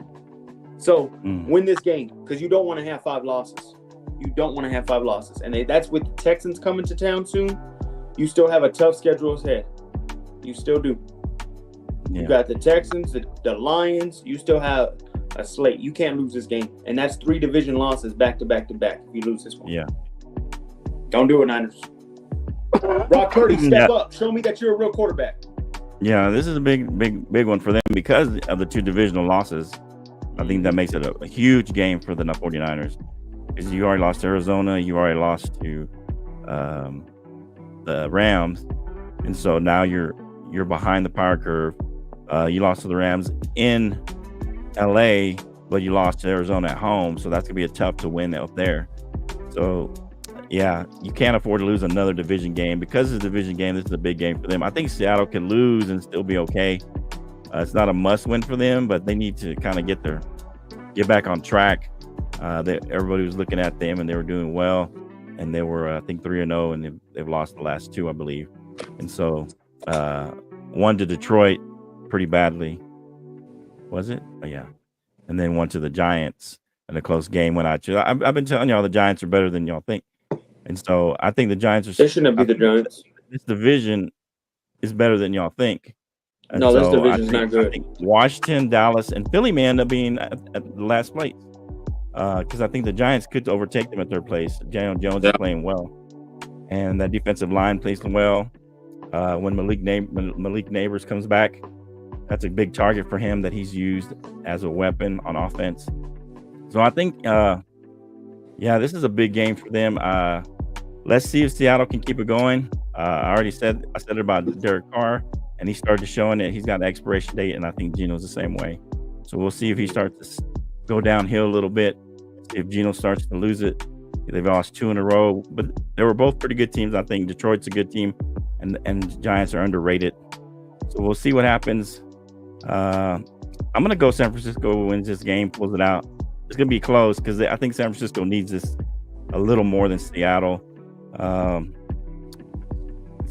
So win this game because you don't want to have 5 losses. You don't want to have 5 losses. And that's with the Texans coming to town soon. You still have a tough schedule ahead. You still do. Yeah. You got the Texans, the Lions. You still have a slate. You can't lose this game. And that's 3 division losses back to back to back if you lose this one. Yeah. Don't do it, Niners. Brock Purdy, step up. Show me that you're a real quarterback. Yeah, this is a big one for them because of the 2 divisional losses. I think that makes it a huge game for the 49ers. Because you already lost to Arizona, you already lost to the Rams, and so now you're behind the power curve. You lost to the Rams in LA, but you lost to Arizona at home, so that's gonna be a tough to win up there. So yeah, you can't afford to lose another division game. Because it's a division game, this is a big game for them. I think Seattle can lose and still be okay. It's not a must win for them, but they need to kind of get back on track. Everybody was looking at them and they were doing well, and they were I think 3-0, and they've lost the last 2, I believe. And so one to Detroit pretty badly, was it? Oh, yeah. And then one to the Giants in a close game. I've been telling y'all the Giants are better than y'all think, and so I think the Giants are. They shouldn't be the Giants. This division is better than y'all think. And no, so this division's not good. I think Washington, Dallas, and Philly may end up being at the last place. Because I think the Giants could overtake them at third place. Daniel Jones is playing well, and that defensive line plays well. When Malik Neighbors comes back, that's a big target for him that he's used as a weapon on offense. So I think, this is a big game for them. Let's see if Seattle can keep it going. I said it about Derek Carr, and he started showing that he's got an expiration date, and I think Geno's the same way. So we'll see if he starts to go downhill a little bit. If Geno starts to lose it. They've lost 2 in a row, but they were both pretty good teams. I think Detroit's a good team, and the Giants are underrated. So we'll see what happens. I'm going to go San Francisco wins this game, pulls it out. It's going to be close because I think San Francisco needs this a little more than Seattle. It's going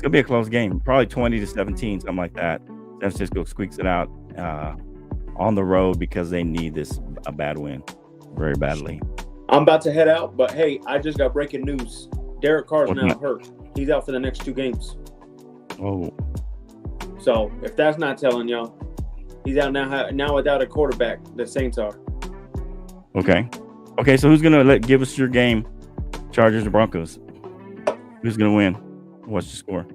to be a close game, probably 20-17, something like that. San Francisco squeaks it out on the road because they need a bad win very badly. I'm about to head out, but hey, I just got breaking news. Derek Carr's now hurt. He's out for the next 2 games. Oh. So if that's not telling y'all, he's out now without a quarterback. The Saints are. Okay. So who's gonna give us your game? Chargers or Broncos? Who's gonna win? What's the score?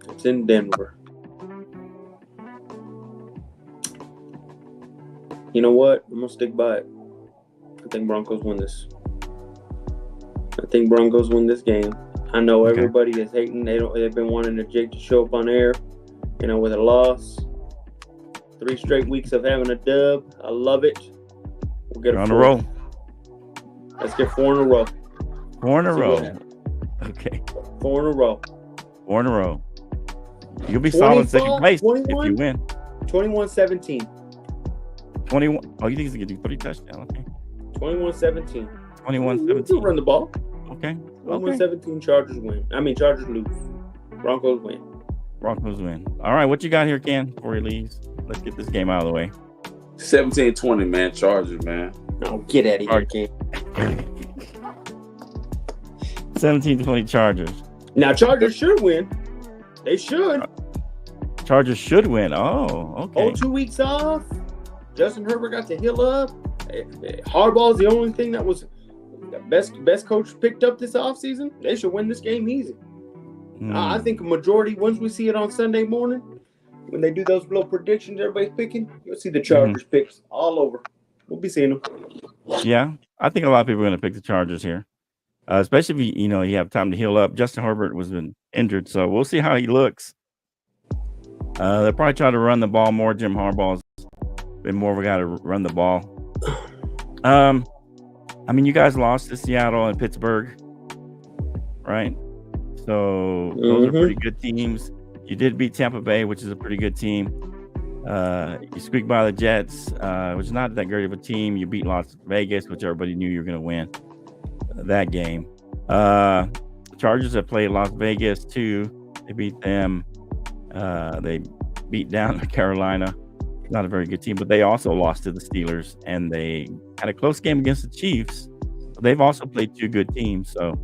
It's in Denver. You know what? I'm gonna stick by it. I think Broncos win this. I think Broncos win this game. I know everybody is hating. They've been wanting Jake to show up on air, with a loss. 3 straight weeks of having a dub. I love it. We'll get on a roll. Let's get 4 in a row. 4 in a row. Okay. 4 in a row. 4 in a row. You'll be solid in second place 21? if you win. 21-17. 21. Oh, you think he's going to do 3 touchdowns? Okay. 21-17. 21-17. We'll run the ball. Okay. 21-17. Chargers win. Chargers lose. Broncos win. Broncos win. All right, what you got here, Ken, before he leaves? Let's get this game out of the way. 17-20, man. Chargers, man. No, get out of here, Ken. 17-20 Chargers. Now, Chargers should win. They should. Chargers should win. Oh, okay. 2 weeks off. Justin Herbert got to heal up. Harbaugh's the only thing that was the best coach picked up this offseason. They should win this game easy. I think a majority, once we see it on Sunday morning, when they do those little predictions everybody's picking, you'll see the Chargers picks all over. We'll be seeing them. Yeah, I think a lot of people are going to pick the Chargers here, especially if you have time to heal up. Justin Herbert was been injured, so we'll see how he looks. They'll probably try to run the ball more. Jim Harbaugh's been more of a guy to run the ball. You guys lost to Seattle and Pittsburgh, right? So those are pretty good teams. You did beat Tampa Bay, which is a pretty good team. You squeaked by the Jets, which is not that great of a team. You beat Las Vegas, which everybody knew you were going to win that game. Chargers have played Las Vegas too. They beat them. They beat down Carolina. Not a very good team, but they also lost to the Steelers, and they had a close game against the Chiefs. They've also played 2 good teams, so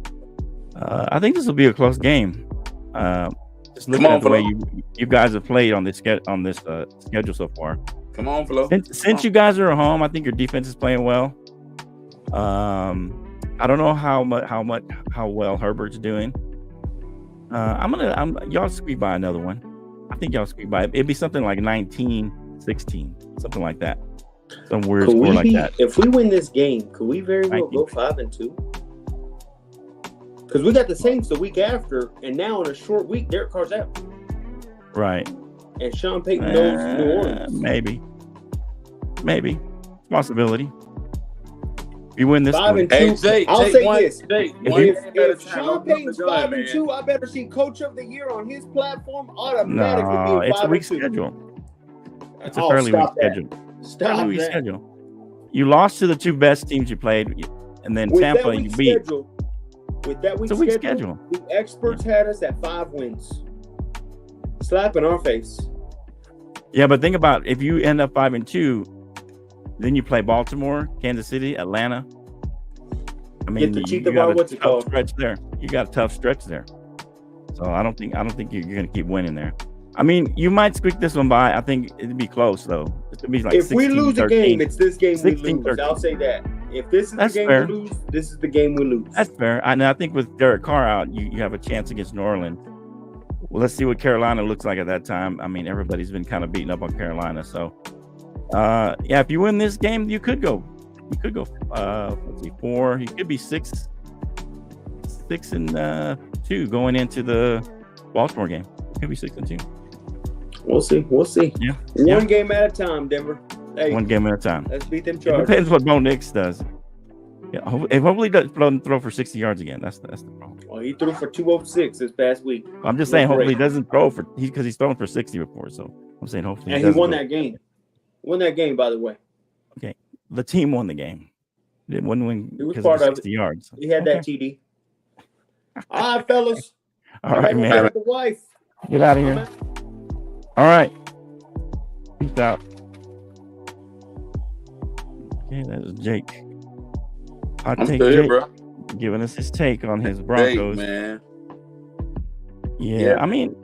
I think this will be a close game. Just looking at the way you guys have played on this schedule so far. Come on, Flo. Since you guys are at home, I think your defense is playing well. I don't know how well Herbert's doing. Y'all squeak by another one. I think y'all squeak by. It'd be something like 19-16, something like that. some weird score like that. If we win this game, could we very well go 5-2? Because we got the Saints the week after, and now in a short week, Derek Carr's out. Right. And Sean Payton knows New Orleans. Maybe. Possibility. If you win this 5-2, I'll say this. If Sean Payton's 5-2, man. I better see Coach of the Year on his platform automatically. No, be it's a weak schedule. It's a fairly weak schedule. Stop weak that. schedule. You lost to the two best teams you played, and then With Tampa that you weak beat. With that weak It's a weak schedule, the experts had us at 5 wins. Slap in our face. Yeah, but think about if you end up 5-2, then you play Baltimore, Kansas City, Atlanta. I mean, Get the you cheetah got bar, a what's it tough called? stretch there. You got a tough stretch there. So I don't think you're going to keep winning there. I mean, you might squeak this one by. I think it'd be close though. It'd be like If we lose a game, it's this game we 16, lose. 13. I'll say that. If this is That's the game fair. we lose, this is the game we lose. That's fair. I think with Derek Carr out, you have a chance against New Orleans. Well, let's see what Carolina looks like at that time. I mean, everybody's been kind of beating up on Carolina. So, yeah, if you win this game, you could go. You could go. Let's see, 4. You could be 6-2 going into the Baltimore game. It could be 6-2. We'll see. Yeah. One game at a time, Denver. Hey, one game at a time. Let's beat them It Chargers. depends what Bo Nix does. Yeah, hopefully he doesn't throw for 60 yards again. That's the problem. Well, he threw for 206 this past week. I'm just saying, hopefully he doesn't throw for because he's thrown for 60 before. So I'm saying hopefully. And he won that game. Won that game, by the way. Okay, the team won the game. It didn't win He was because part of of 60 it. yards. He had that TD. All right, fellas. All right, man. The wife. Get out of here. All right. Peace out. Okay, that is Jake. Hot I'm take still here, Jake, bro. giving us his take on his Broncos. Jake, man. Yeah, I mean,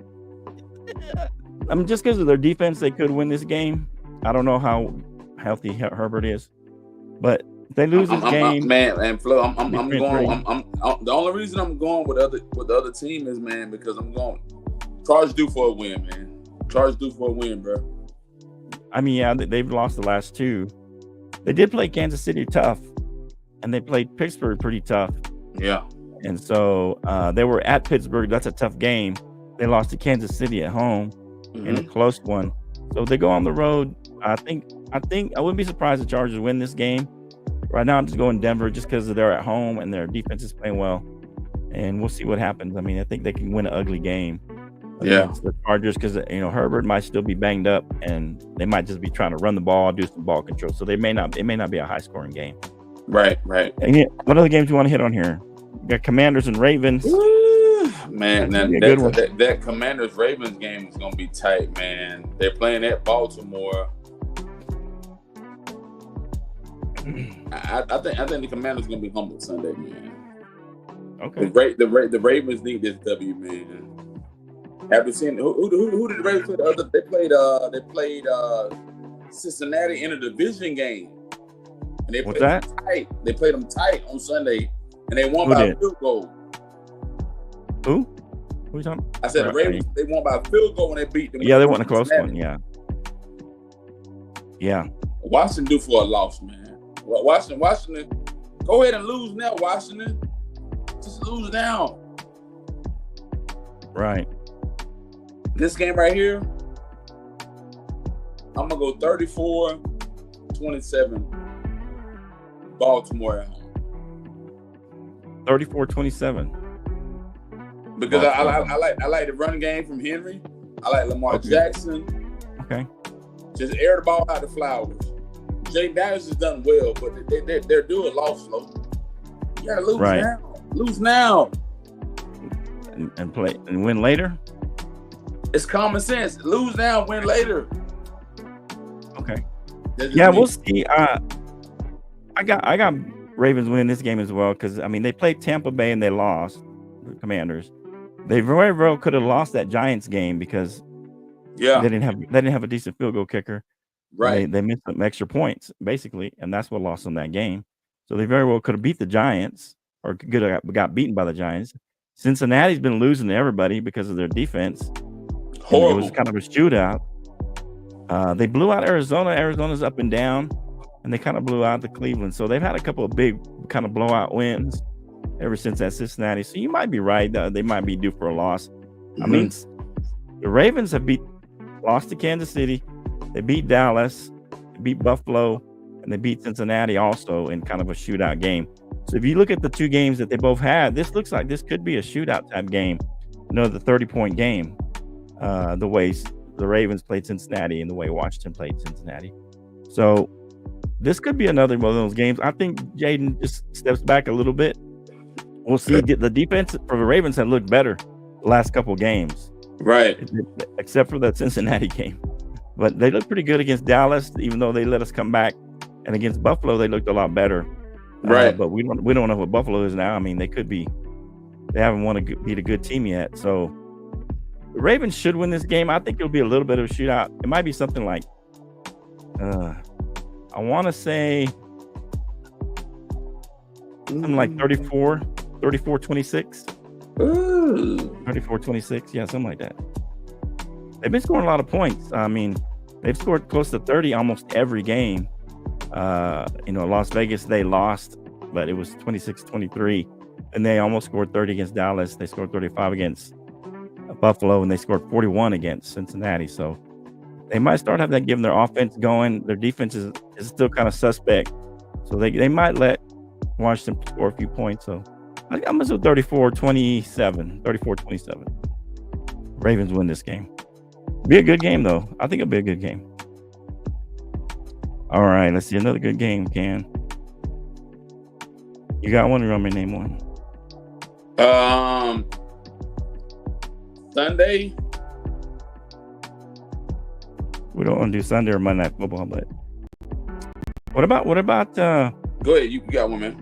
just because of their defense, they could win this game. I don't know how healthy Herbert is, but if they lose this game, and Flo, I'm going. different The only reason I'm going with the other team is, man, because I'm going. Charge due for a win, man. Charge due for a win, bro. I mean, yeah, they've lost the last 2. They did play Kansas City tough, and they played Pittsburgh pretty tough. Yeah. And so they were at Pittsburgh. That's a tough game. They lost to Kansas City at home in a close one. So they go on the road. I think I wouldn't be surprised if the Chargers win this game. Right now, I'm just going Denver just because they're at home and their defense is playing well. And we'll see what happens. I mean, I think they can win an ugly game against the Chargers because, Herbert might still be banged up and they might just be trying to run the ball, do some ball control. So it may not be a high scoring game. Right. And yeah, what other games do you want to hit on here? You got Commanders and Ravens. Man, that Commanders Ravens game is gonna be tight, man. They're playing at Baltimore. I think the Commanders gonna be humbled Sunday, man. Okay. The Ravens need this W, man. Have you seen who did the Ravens play the other? They played Cincinnati in a division game, and they played them tight. They played them tight on Sunday, and they won by a field goal. Who? Who are you talking? I said the Ravens. They won by a field goal when they beat them. Yeah, they won a close one. Yeah. Washington due for a loss, man. Washington, go ahead and lose now, Washington. Just lose now. Right. This game right here, I'm going to go 34-27 Baltimore at home. 34-27. Because I like the running game from Henry. I like Lamar Jackson. Okay. Just air the ball out the flowers. Jay Daniels has done well, but they're due a loss, though. You gotta lose now. Lose now. And play and win later. It's common sense. Lose now, win later. Okay. Yeah, we'll see. I got Ravens winning this game as well because they played Tampa Bay and they lost. The Commanders. They very well could have lost that Giants game because they didn't have a decent field goal kicker. Right. They missed some extra points basically, and that's what lost them that game. So they very well could have beat the Giants or got beaten by the Giants. Cincinnati's been losing to everybody because of their defense. Horrible. It was kind of a shootout. They blew out Arizona. Arizona's up and down. and they kind of blew out the Cleveland. So they've had a couple of big kind of blowout wins ever since that Cincinnati. So you might be right. They might be due for a loss. Mm-hmm. I mean, the Ravens have lost to Kansas City. They beat Dallas, they beat Buffalo, and they beat Cincinnati also in kind of a shootout game. So if you look at the two games that they both had, this looks like this could be a shootout type game. The 30-point game, the way the Ravens played Cincinnati and the way Washington played Cincinnati. So this could be another one of those games. I think Jaden just steps back a little bit. We'll see. The defense for the Ravens have looked better the last couple of games. Right. Except for that Cincinnati game. But they look pretty good against Dallas, even though they let us come back. And against Buffalo, they looked a lot better. Right. But we don't know what Buffalo is now. I mean, they haven't won beat a good team yet. So the Ravens should win this game. I think it'll be a little bit of a shootout. It might be something like, I want to say something like 34-26. 34-26. Yeah, something like that. They've been scoring a lot of points. I mean, they've scored close to 30 almost every game. Las Vegas, they lost, but it was 26-23. And they almost scored 30 against Dallas. They scored 35 against Buffalo, and they scored 41 against Cincinnati. So they might start having that, giving their offense going. Their defense is still kind of suspect. So they might let Washington score a few points. So I'm going to do 34-27. Ravens win this game. Be a good game, though. I think it'll be a good game. All right, let's see another good game, Ken. You got one, or you want me to name one? Sunday. We don't want to do Sunday or Monday Night Football, but what about go ahead, you got one, man.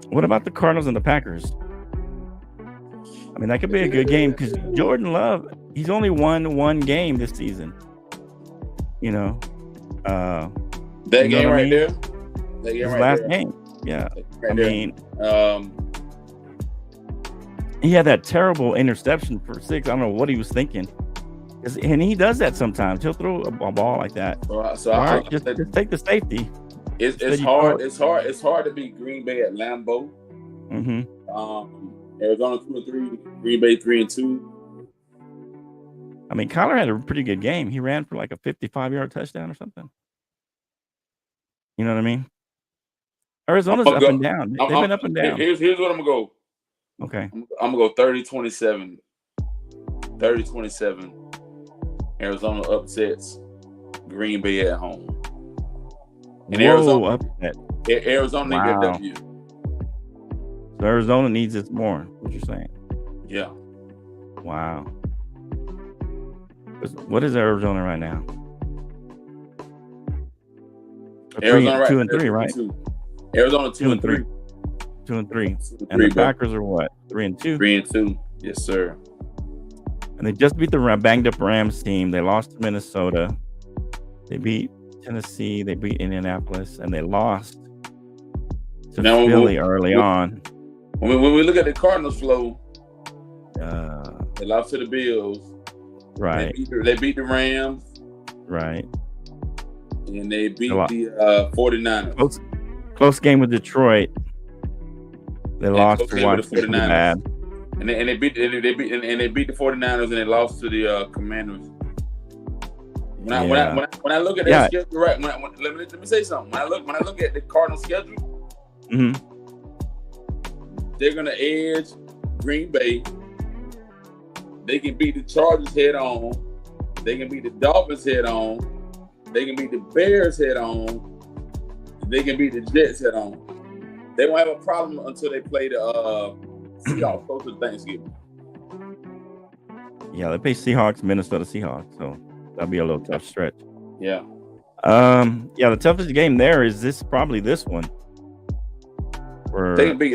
What about the Cardinals and the Packers? I mean, that could be a good game because Jordan Love, he's only won one game this season. That game right there. His last game. Yeah. I mean, he had that terrible interception for 6. I don't know what he was thinking. And he does that sometimes. He'll throw a ball like that. Just take the safety. It's hard. It's hard to beat Green Bay at Lambeau. Mm-hmm. Arizona 2-3, Green Bay 3-2. I mean, Kyler had a pretty good game. He ran for like a 55-yard touchdown or something. You know what I mean? Arizona's up and down. They've been up and down. Here's what I'm gonna go. Okay. I'm gonna go 30-27. 30-27. Arizona upsets Green Bay at home. And upset. Arizona needs their W. So Arizona needs it more. What you're saying? Yeah. Wow. What is Arizona right now? Arizona 2-3, right? Arizona 2-3. 2-3. And the Packers are what? 3-2. 3-2. Yes, sir. And they just beat the banged up Rams team. They lost to Minnesota. They beat Tennessee. They beat Indianapolis, and they lost to Philly early on. When we look at the Cardinals flow, they lost to the Bills. Right. They beat the Rams. Right. And they beat the 49ers. Close game with Detroit. They lost to Washington. Bad. And they beat the 49ers, and they lost to the Commanders. When I look at their schedule, right? Let me say something. When I look at the Cardinals schedule, mm-hmm. they're gonna edge Green Bay. They can beat the Chargers head on. They can beat the Dolphins head on. They can beat the Bears head on. They can beat the Jets head on. They won't have a problem until they play the Seahawks close to Thanksgiving. Yeah, they play Minnesota Seahawks, so that'll be a little tough stretch. Yeah. The toughest game there is probably this one. They can beat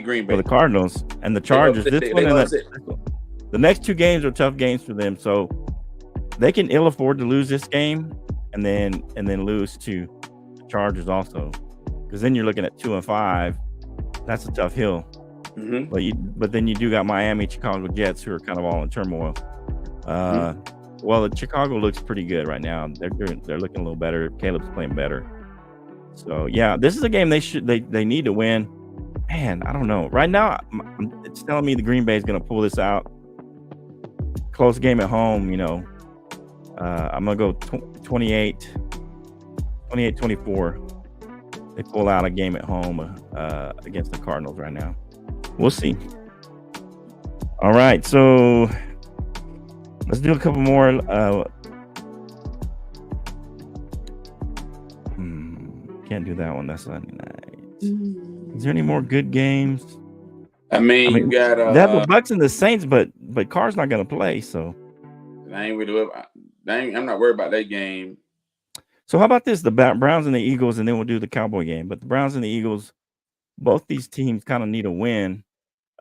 Green Bay. For the Cardinals and the Chargers. The next two games are tough games for them, so they can ill afford to lose this game and then lose to the Chargers also, because then you're looking at 2-5. That's a tough hill. Mm-hmm. But then you do got Miami, Chicago Jets, who are kind of all in turmoil. Well, Chicago looks pretty good right now. They're looking a little better. Caleb's playing better. So yeah, this is a game they need to win. Man, I don't know. Right now, it's telling me the Green Bay is going to pull this out. Close game at home, I'm going to go 28-24. They pull out a game at home against the Cardinals right now. We'll see. All right, so let's do a couple more. Can't do that one. That's Sunday night. Is there any more good games? I mean you got they have the Bucks and the Saints, but Carr's not going to play, so I'm not worried about that game. So how about this? The Browns and the Eagles, and then we'll do the Cowboy game. But the Browns and the Eagles, both these teams kind of need a win.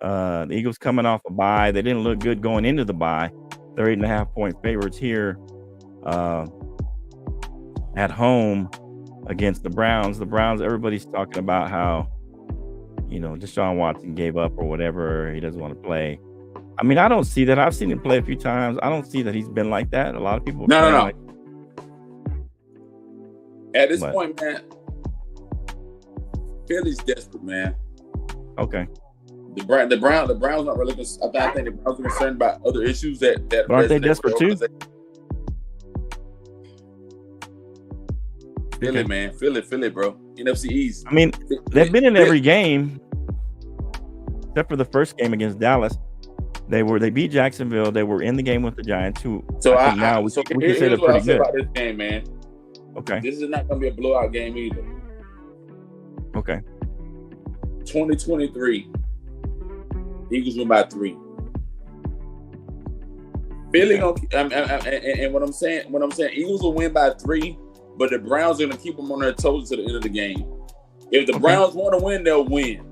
The Eagles coming off a bye. They didn't look good going into the bye. They're 8.5-point favorites here at home against the Browns. The Browns, everybody's talking about how, Deshaun Watson gave up or whatever. He doesn't want to play. I mean, I don't see that. I've seen him play a few times. I don't see that he's been like that. A lot of people. No. At this point, man, Philly's desperate, man. Okay. The Browns not really. I think the Browns are concerned about other issues that aren't they desperate too? Philly, man, Philly, bro. NFC East. I mean, they've been in every game except for the first game against Dallas. They beat Jacksonville. They were in the game with the Giants, who we can say they're pretty good. About this game, man. Okay. This is not going to be a blowout game either. Okay. 2023. Eagles win by 3. Philly, and what I'm saying, Eagles will win by 3, but the Browns are going to keep them on their toes to the end of the game. If the Browns want to win, they'll win.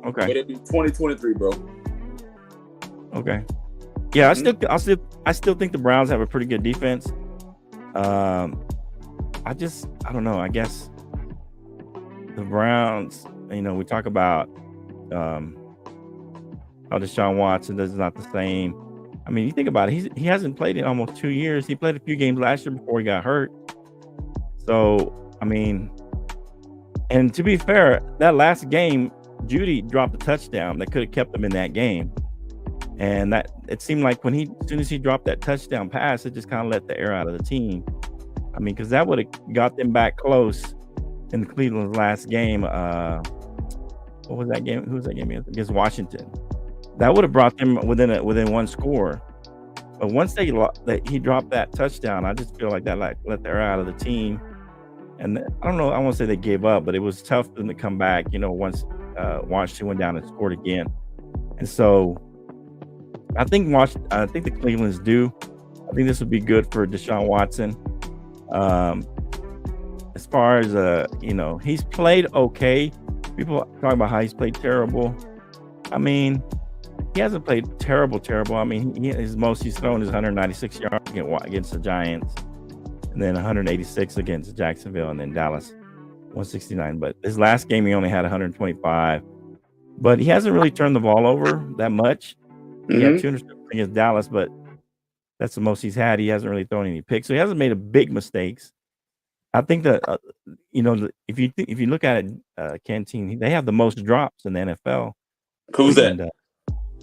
Okay. But it'll be 2023, bro. Okay. Yeah, I still think the Browns have a pretty good defense. I don't know. I guess the Browns, we talk about how Deshaun Watson is not the same. I mean, you think about it, he hasn't played in almost 2 years. He played a few games last year before he got hurt. So, I mean, and to be fair, that last game, Judy dropped a touchdown that could have kept them in that game. And that it seemed like as soon as he dropped that touchdown pass, it just kind of let the air out of the team. I mean, because that would have got them back close in Cleveland's last game. What was that game? Who was that game against Washington? That would have brought them within one score. But once he dropped that touchdown, I just feel like that let the air out of the team. And I don't know. I won't say they gave up, but it was tough for them to come back. Once Washington went down and scored again, and so I think the Cleveland's due. I think this would be good for Deshaun Watson. As far as he's played okay. People talk about how he's played terrible. I mean, he hasn't played terrible. I mean, his most he's thrown is 196 yards against the Giants, and then 186 against Jacksonville, and then Dallas 169. But his last game he only had 125. But he hasn't really turned the ball over that much. He had 200 against Dallas, but that's the most he's had. He hasn't really thrown any picks, so he hasn't made a big mistakes. I think that if you look at it, Canteen, they have the most drops in the NFL. Who's that?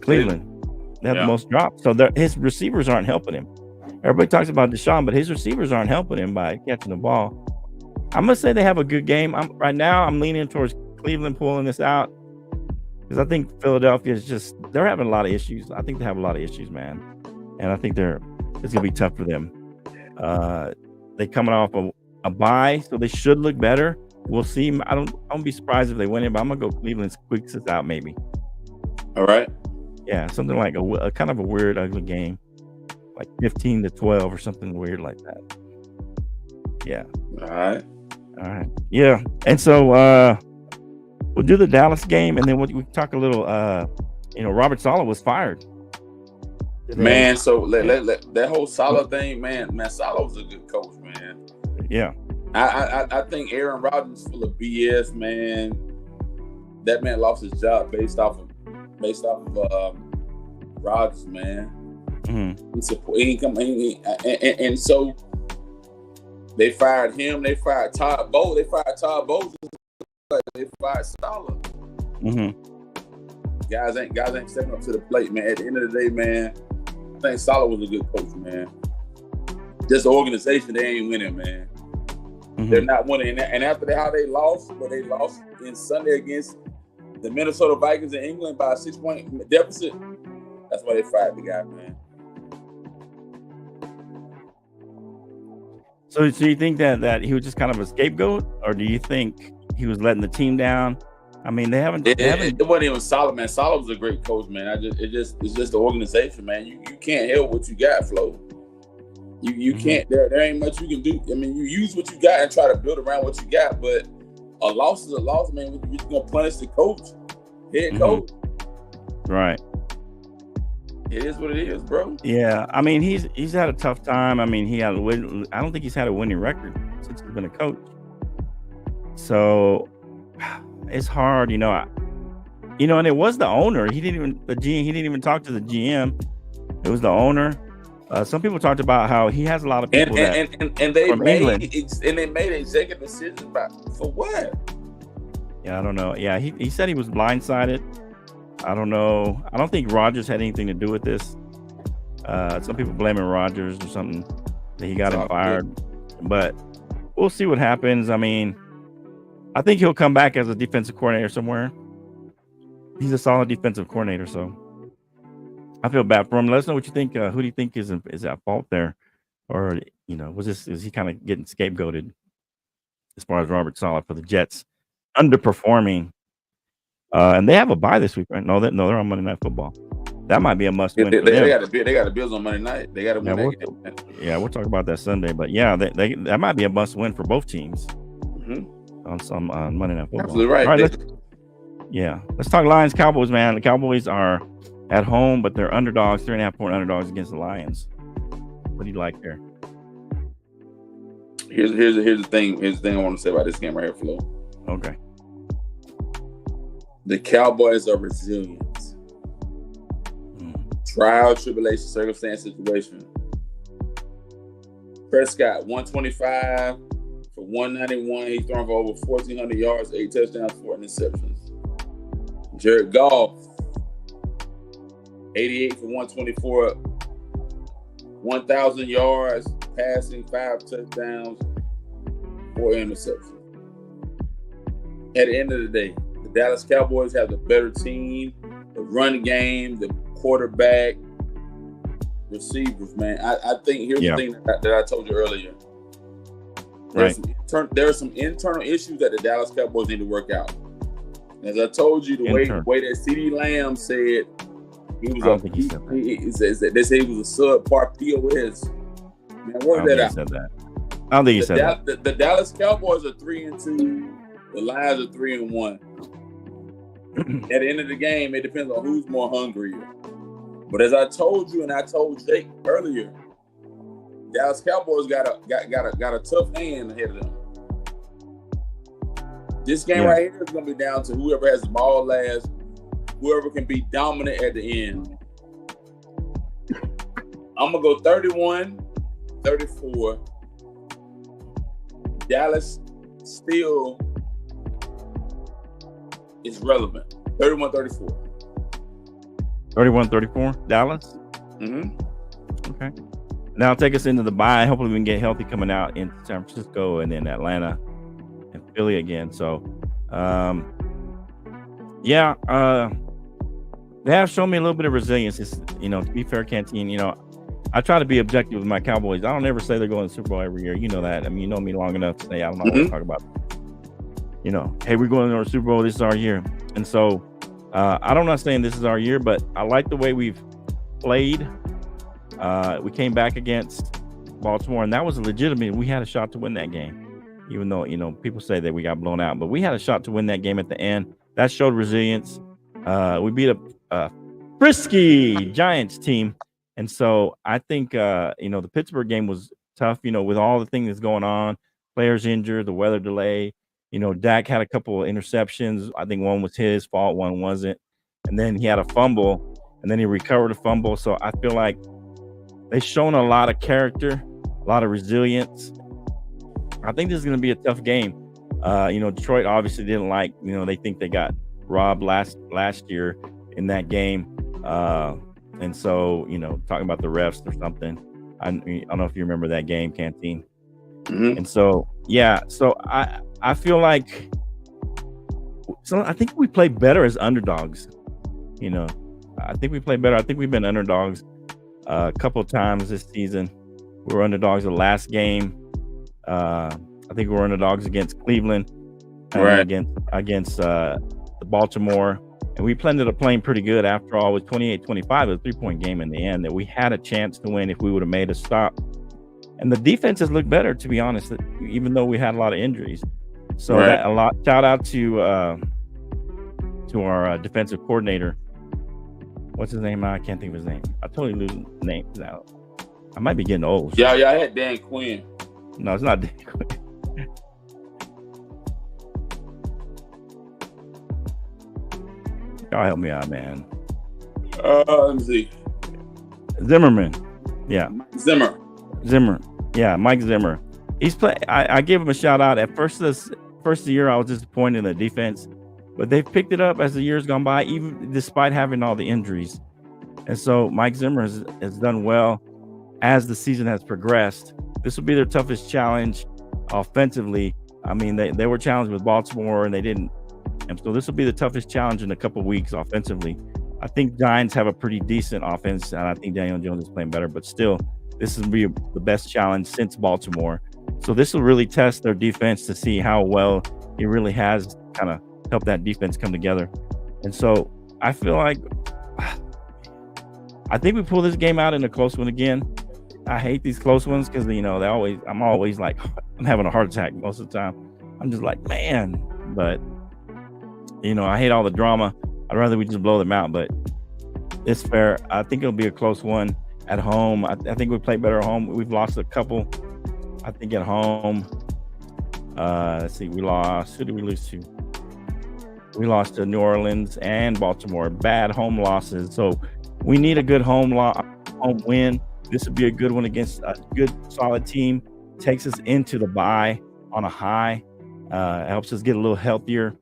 Cleveland. They have the most drops, so his receivers aren't helping him. Everybody talks about Deshaun, but his receivers aren't helping him by catching the ball. I'm gonna say they have a good game. Right now, I'm leaning towards Cleveland pulling this out. Because I think Philadelphia is they're having a lot of issues. I think they have a lot of issues, man. And I think it's going to be tough for them. They're coming off a bye, so they should look better. We'll see. I won't be surprised if they win it, but I'm going to go Cleveland squeaks this out maybe. All right. Yeah, something like a kind of a weird, ugly game. Like 15-12 or something weird like that. Yeah. All right. Yeah. And so we'll do the Dallas game, and then we talk a little. Robert Saleh was fired. Man, so that whole Saleh thing, man, Saleh was a good coach, man. Yeah. I think Aaron Rodgers is full of BS, man. That man lost his job based off of Rodgers, man. Mm-hmm. And so They fired him. They fired Todd Bowles. They fired Todd Bowles. They fired Stoller. Guys ain't stepping up to the plate, man. At the end of the day, man, I think Stoller was a good coach, man. Just the organization, they ain't winning, man. They're not winning. And after how they lost, but they lost in Sunday against the Minnesota Vikings in England by a 6-point deficit, that's why they fired the guy, man. So you think that he was just kind of a scapegoat, or do you think he was letting the team down? I mean, they haven't. It wasn't even Solid, man. Solid was a great coach, man. It's just the organization, man. You can't help what you got, Flo. You can't. There ain't much you can do. I mean, you use what you got and try to build around what you got, but a loss is a loss, man. You're just gonna punish the coach, head coach. Right. It is what it is, bro. Yeah, I mean, he's had a tough time. I mean, I don't think he's had a winning record since he's been a coach. So it's hard, and it was the owner. He didn't even talk to the GM. It was the owner. Some people talked about how he has a lot of people and they made executive decisions for what? Yeah, I don't know. Yeah, he said he was blindsided. I don't know. I don't think Rodgers had anything to do with this. Some people blaming Rodgers or something that he got him fired. But we'll see what happens. I mean, I think he'll come back as a defensive coordinator somewhere. He's a solid defensive coordinator, so I feel bad for him. Let us know what you think. Who do you think is at fault there, or is he kind of getting scapegoated as far as Robert Saleh for the Jets underperforming? And they have a bye this week, right? No, they're on Monday Night Football. That might be a must win. They got the Bills on Monday night. They got to win that game. Yeah, we'll talk about that Sunday, but yeah, that might be a must win for both teams on Monday Night Football. Absolutely right. All right, let's talk Lions Cowboys, man. The Cowboys are at home, but they're underdogs, 3.5-point underdogs against the Lions. What do you like there? Here's the thing. Here's the thing I want to say about this game right here, Flo. Okay. The Cowboys are resilient. Trial, tribulation, circumstance, situation. Prescott, 125 for 191. He's thrown for over 1,400 yards, 8 touchdowns, 4 interceptions. Jared Goff, 88 for 124, 1,000 yards, passing, 5 touchdowns, 4 interceptions. At the end of the day, the Dallas Cowboys have the better team, the run game, the quarterback, receivers, man. I think here's the thing that I told you earlier. There are some internal issues that the Dallas Cowboys need to work out. As I told you, the way that CeeDee Lamb said he was they say he was a subpar POS. Man, work that out. I don't think he said that. The Dallas Cowboys are 3-2. The Lions are 3-1. At the end of the game, it depends on who's more hungry. But as I told you, and I told Jake earlier, Dallas Cowboys got a tough hand ahead of them. This game right here is going to be down to whoever has the ball last, whoever can be dominant at the end. I'm going to go 31-34. Dallas still is relevant. 31-34. 31-34, Dallas? Okay. Now take us into the bye. Hopefully we can get healthy coming out in San Francisco and then Atlanta and Philly again. So, they have shown me a little bit of resilience. It's, to be fair, Canteen, I try to be objective with my Cowboys. I don't ever say they're going to the Super Bowl every year. You know that. I mean, you know me long enough to say I don't always talk about hey, we're going to the Super Bowl. This is our year. And so I'm not saying this is our year, but I like the way we've played. We came back against Baltimore, and that was legitimate. We had a shot to win that game, even though, people say that we got blown out. But we had a shot to win that game at the end. That showed resilience. We beat a frisky Giants team. And so I think, the Pittsburgh game was tough, with all the things that's going on, players injured, the weather delay. Dak had a couple of interceptions. I think one was his fault, one wasn't. And then he had a fumble, and then he recovered a fumble. So I feel like they've shown a lot of character, a lot of resilience. I think this is going to be a tough game. Detroit obviously didn't like, they think they got robbed last year in that game. And so, talking about the refs or something. I don't know if you remember that game, Canteen. Mm-hmm. And so, so I feel like, I think we play better as underdogs. I think we play better. I think we've been underdogs a couple of times this season. We were underdogs the last game. I think we were underdogs against Cleveland, right? Against the Baltimore, and we ended up playing pretty good after all. It was 28-25. It was a 3-point game in the end that we had a chance to win if we would have made a stop. And the defense has looked better, to be honest, even though we had a lot of injuries. So right. Shout out to our defensive coordinator. What's his name? I can't think of his name. I totally lose names now. I might be getting old. Yeah, I had Dan Quinn. No, it's not Dan Quinn. Y'all help me out, man. Let me see. Zimmerman. Yeah. Zimmer. Yeah, Mike Zimmer. He's play. I gave him a shout out. At first of the year, I was disappointed in the defense, but they've picked it up as the years gone by, even despite having all the injuries. And so Mike Zimmer has done well as the season has progressed. This will be their toughest challenge offensively. I mean, they were challenged with Baltimore and they didn't. And so this will be the toughest challenge in a couple of weeks offensively. I think Giants have a pretty decent offense, and I think Daniel Jones is playing better, but still, this will be the best challenge since Baltimore. So this will really test their defense to see how well it really has kind of helped that defense come together. And so I feel like I think we pull this game out in a close one again. I hate these close ones because I'm always like I'm having a heart attack most of the time. I'm just like, man, but I hate all the drama. I'd rather we just blow them out, but it's fair. I think it'll be a close one at home. I think we play better at home. We've lost a couple. I think at home. Let's see. We lost. Who did we lose to? We lost to New Orleans and Baltimore. Bad home losses. So we need a good home win. This would be a good one against a good, solid team. Takes us into the bye on a high. Helps us get a little healthier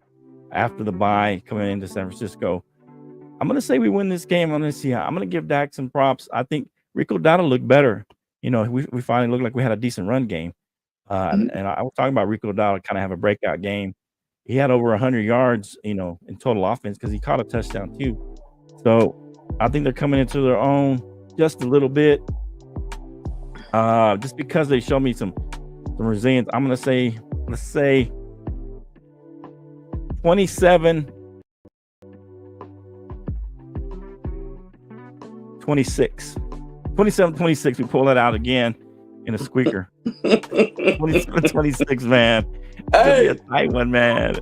after the bye coming into San Francisco. I'm going to say we win this game. I'm going to see how. I'm going to give Dak some props. I think Rico Dowdle looked better. We finally looked like we had a decent run game. And I was talking about Rico Dowdle kind of have a breakout game. He had over 100 yards, in total offense because he caught a touchdown too. So I think they're coming into their own just a little bit. Just because they showed me some resilience. I'm going to say, let's say 27-26. We pull that out again in a squeaker. 27-26, man. It's gonna be a tight one, man.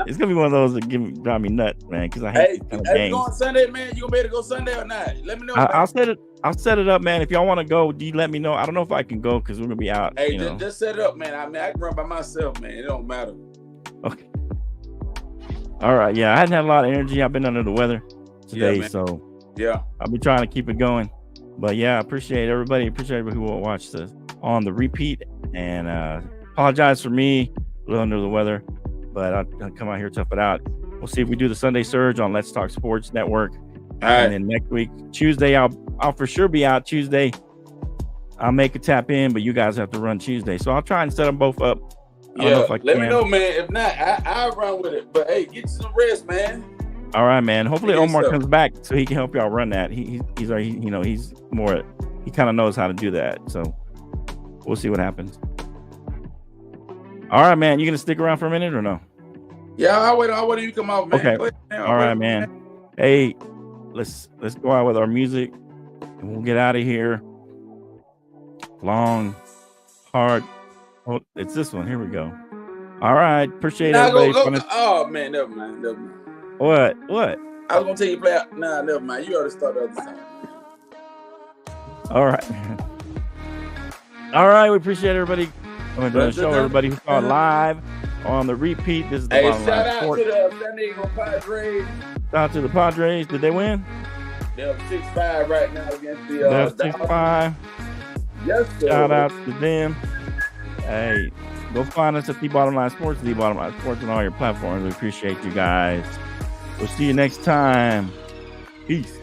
It's gonna be one of those that drive me nuts, man. Because I hate these kind of games. You going Sunday, man? You gonna be able to go Sunday or not? Let me know. I'll set it up, man. If y'all want to go, do you let me know? I don't know if I can go because we're gonna be out. Hey, just set it up, man. I can run by myself, man. It don't matter. Okay. All right. Yeah, I hadn't had a lot of energy. I've been under the weather today, so I'll be trying to keep it going. But yeah, I appreciate everybody. Appreciate everybody who will watch this on the repeat. And apologize for me, a little under the weather, but I'll come out here, tough it out. We'll see if we do the Sunday Surge on Let's Talk Sports Network. All right. And then next week, Tuesday, I'll for sure be out Tuesday. I'll make a tap in, but you guys have to run Tuesday. So I'll try and set them both up. Let me know, man. If not, I'll run with it. But hey, get you some rest, man. All right, man. Hopefully Omar comes back so he can help y'all run that. He's more. He kind of knows how to do that. So we'll see what happens. All right, man. You gonna stick around for a minute or no? Yeah, I'll wait till you come out, man. Okay. All right, man. Hey, let's go out with our music and we'll get out of here. Long, hard. Oh, it's this one. Here we go. All right. Appreciate everybody. Oh man, never mind. What? I was gonna tell you to play out. Nah, never mind. You already started the other side. All right. All right. We appreciate everybody. I'm going to show everybody who saw it live on the repeat. This is the Bottom shout Line out Sports. to the San Diego Padres. Shout out to the Padres. Did they win? They're 6-5 right now against the They're 6-5. Yes, sir. Shout out to them. Hey, Go find us at The Bottom Line Sports, The Bottom Line Sports on all your platforms. We appreciate you guys. We'll see you next time. Peace.